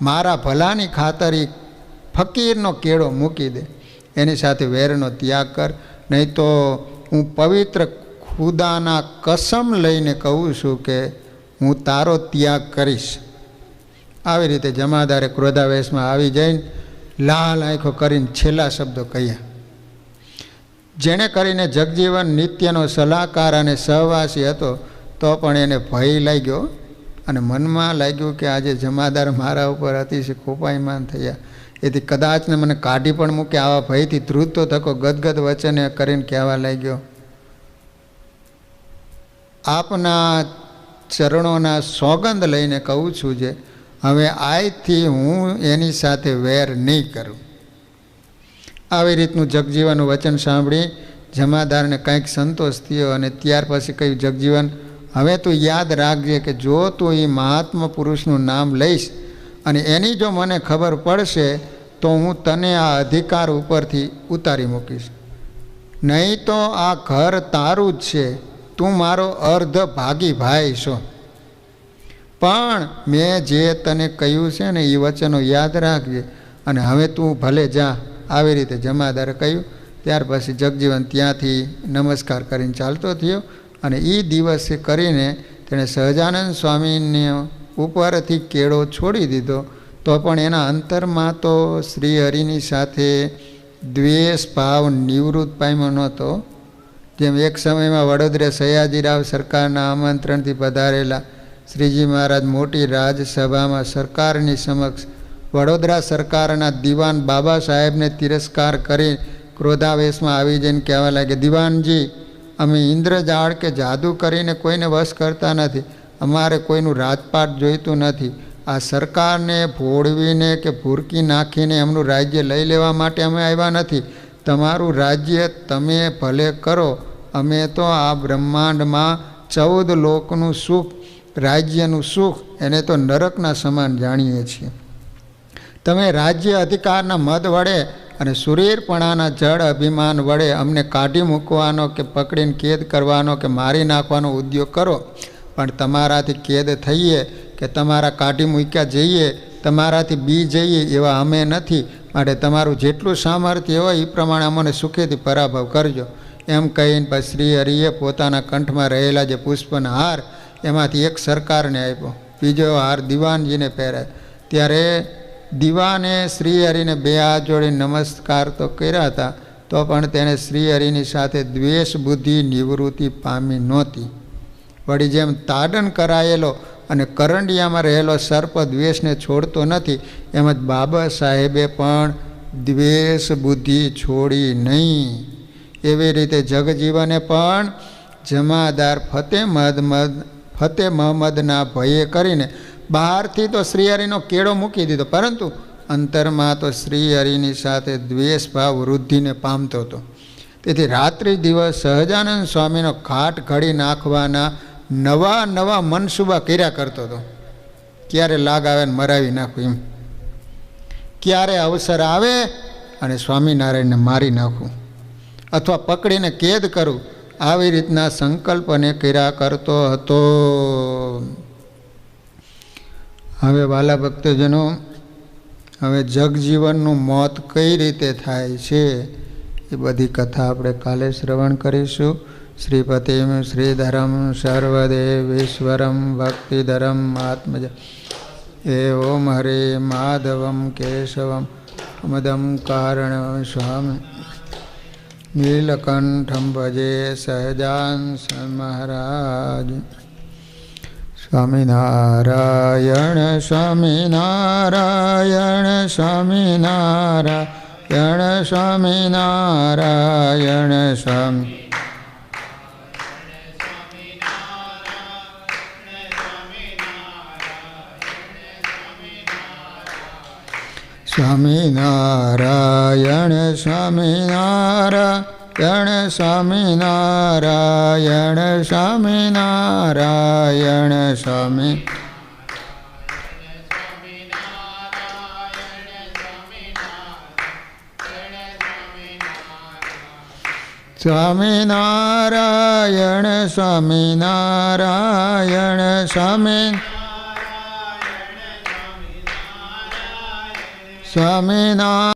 મારા ભલાની ખાતર ફકીરનો કેળો મૂકી દે. એની સાથે વેરનો ત્યાગ કર, નહીં તો હું પવિત્ર ખુદાના કસમ લઈને કહું છું કે હું તારો ત્યાગ કરીશ. આવી રીતે જમાદારે ક્રોધાવેશમાં આવી જઈને લાલ આંખો કરીને છેલ્લા શબ્દો કહ્યા. જેણે કરીને જગજીવન નિત્યનો સલાહકાર અને સહવાસી હતો, તો પણ એને ભય લાગ્યો અને મનમાં લાગ્યું કે આજે જમાદાર મારા ઉપર અતિશય કોપાયમાન થયા, એથી કદાચને મને કાઢી પણ મૂકે. આવા ભયથી ધ્રુજતો થકો ગદગદ વચને કરીને કહેવા લાગ્યો, આપના ચરણોના સોગંદ લઈને કહું છું જે હવે આજથી હું એની સાથે વેર નહીં કરું. આવી રીતનું જગજીવનનું વચન સાંભળી જમાદારને કંઈક સંતોષ થયો અને ત્યાર પછી કહ્યું, જગજીવન, હવે તું યાદ રાખજે કે જો તું એ મહાત્મા પુરુષનું નામ લઈશ અને એની જો મને ખબર પડશે તો હું તને આ અધિકાર ઉપરથી ઉતારી મૂકીશ. નહીં તો આ ઘર તારું જ છે, તું મારો અર્ધ ભાગી ભાઈ છો. પણ મેં જે તને કહ્યું છે ને એ વચનો યાદ રાખજે અને હવે તું ભલે જા. આવી રીતે જમાદારે કહ્યું. ત્યાર પછી જગજીવન ત્યાંથી નમસ્કાર કરીને ચાલતો થયો અને એ દિવસે કરીને તેણે સહજાનંદ સ્વામીને ઉપરથી કેળો છોડી દીધો. તો પણ એના અંતરમાં તો શ્રી હરિની સાથે દ્વેષ ભાવ નિવૃત્ત પામ્યો નહોતો. જેમ એક સમયમાં વડોદરા સયાજીરાવ સરકારના આમંત્રણથી પધારેલા શ્રીજી મહારાજ મોટી રાજસભામાં સરકારની સમક્ષ વડોદરા સરકારના દિવાન બાબા સાહેબને તિરસ્કાર કરી ક્રોધાવેશમાં આવી જઈને કહેવા લાગે, દિવાનજી, અમે ઇન્દ્રજાળ કે જાદુ કરીને કોઈને વશ કરતા નથી, અમારે કોઈનું રાજપાટ જોઈતું નથી, આ સરકારને ભોળવીને કે ભૂરકી નાખીને એમનું રાજ્ય લઈ લેવા માટે અમે આવ્યા નથી. તમારું રાજ્ય તમે ભલે કરો, અમે તો આ બ્રહ્માંડમાં 14 લોકનું સુખ, રાજ્યનું સુખ એને તો નરકના સમાન જાણીએ છીએ. તમે રાજ્ય અધિકારના મદ વડે અને સુરીરપણાના જડ અભિમાન વડે અમને કાઢી મૂકવાનો કે પકડીને કેદ કરવાનો કે મારી નાખવાનો ઉદ્યોગ કરો, પણ તમારાથી કેદ થઈએ કે તમારા કાઢી મૂક્યા જઈએ, તમારાથી બી જઈએ એવા અમે નથી. માટે તમારું જેટલું સામર્થ્ય હોય એ પ્રમાણે અમને સુખેથી પરાભવ કરજો. એમ કહીને પછી શ્રી હરિએ પોતાના કંઠમાં રહેલા જે પુષ્પના હાર એમાંથી એક સરકારને આપ્યો, બીજો હાર દિવાનજીને પહેરાય. ત્યારે દિવાને શ્રી હરિને 2 હાથ જોડી નમસ્કાર તો કર્યા હતા, તો પણ તેને શ્રી હરિની સાથે દ્વેષ બુદ્ધિ નિવૃત્તિ પામી નહોતી. વળી જેમ તાડન કરાયેલો અને કરંડિયામાં રહેલો સર્પ દ્વેષને છોડતો નથી, એમ જ બાબા સાહેબે પણ દ્વેષ બુદ્ધિ છોડી નહીં. એવી રીતે જગજીવને પણ જમાદાર ફતેહ મહમ્મદના ભયે કરીને બહારથી તો શ્રીહરિનો કેળો મૂકી દીધો, પરંતુ અંતરમાં તો શ્રીહરિની સાથે દ્વેષ ભાવ વૃદ્ધિને પામતો હતો. તેથી રાત્રિ દિવસ સહજાનંદ સ્વામીનો ઘાટ ઘડી નાખવાના નવા મનસુબા કર્યા કરતો હતો. ક્યારે લાગ આવે ને મરાવી નાખું, એમ ક્યારે અવસર આવે અને સ્વામિનારાયણને મારી નાખું અથવા પકડીને કેદ કરું, આવી રીતના સંકલ્પને કર્યા કરતો હતો. હવે વાલા ભક્તજનો, હવે જગજીવનનું મોત કઈ રીતે થાય છે એ બધી કથા આપણે કાલે શ્રવણ કરીશું. શ્રીપતિમ શ્રીધરમ સર્વદેવેશ્વરમ ભક્તિધરમ આત્મજ એ ઓમ હરે માધવમ કેશવમ મદમ કારણ સ્વામી નીલકંઠમ ભજે સહજાન મહારાજ. સ્વામિનારાયણ સ્વામિનારાયણ સ્વામિનારાયણ સ્વામિનારાયણ સ્વામી સ્વામિનારાયણ સ્વામિનારાયણ સ્વામિનારાયણ સ્વામિનારાયણ સ્વામી સ્વામિનારાયણ સ્વામિનારાયણ સ્વામિનારાયણ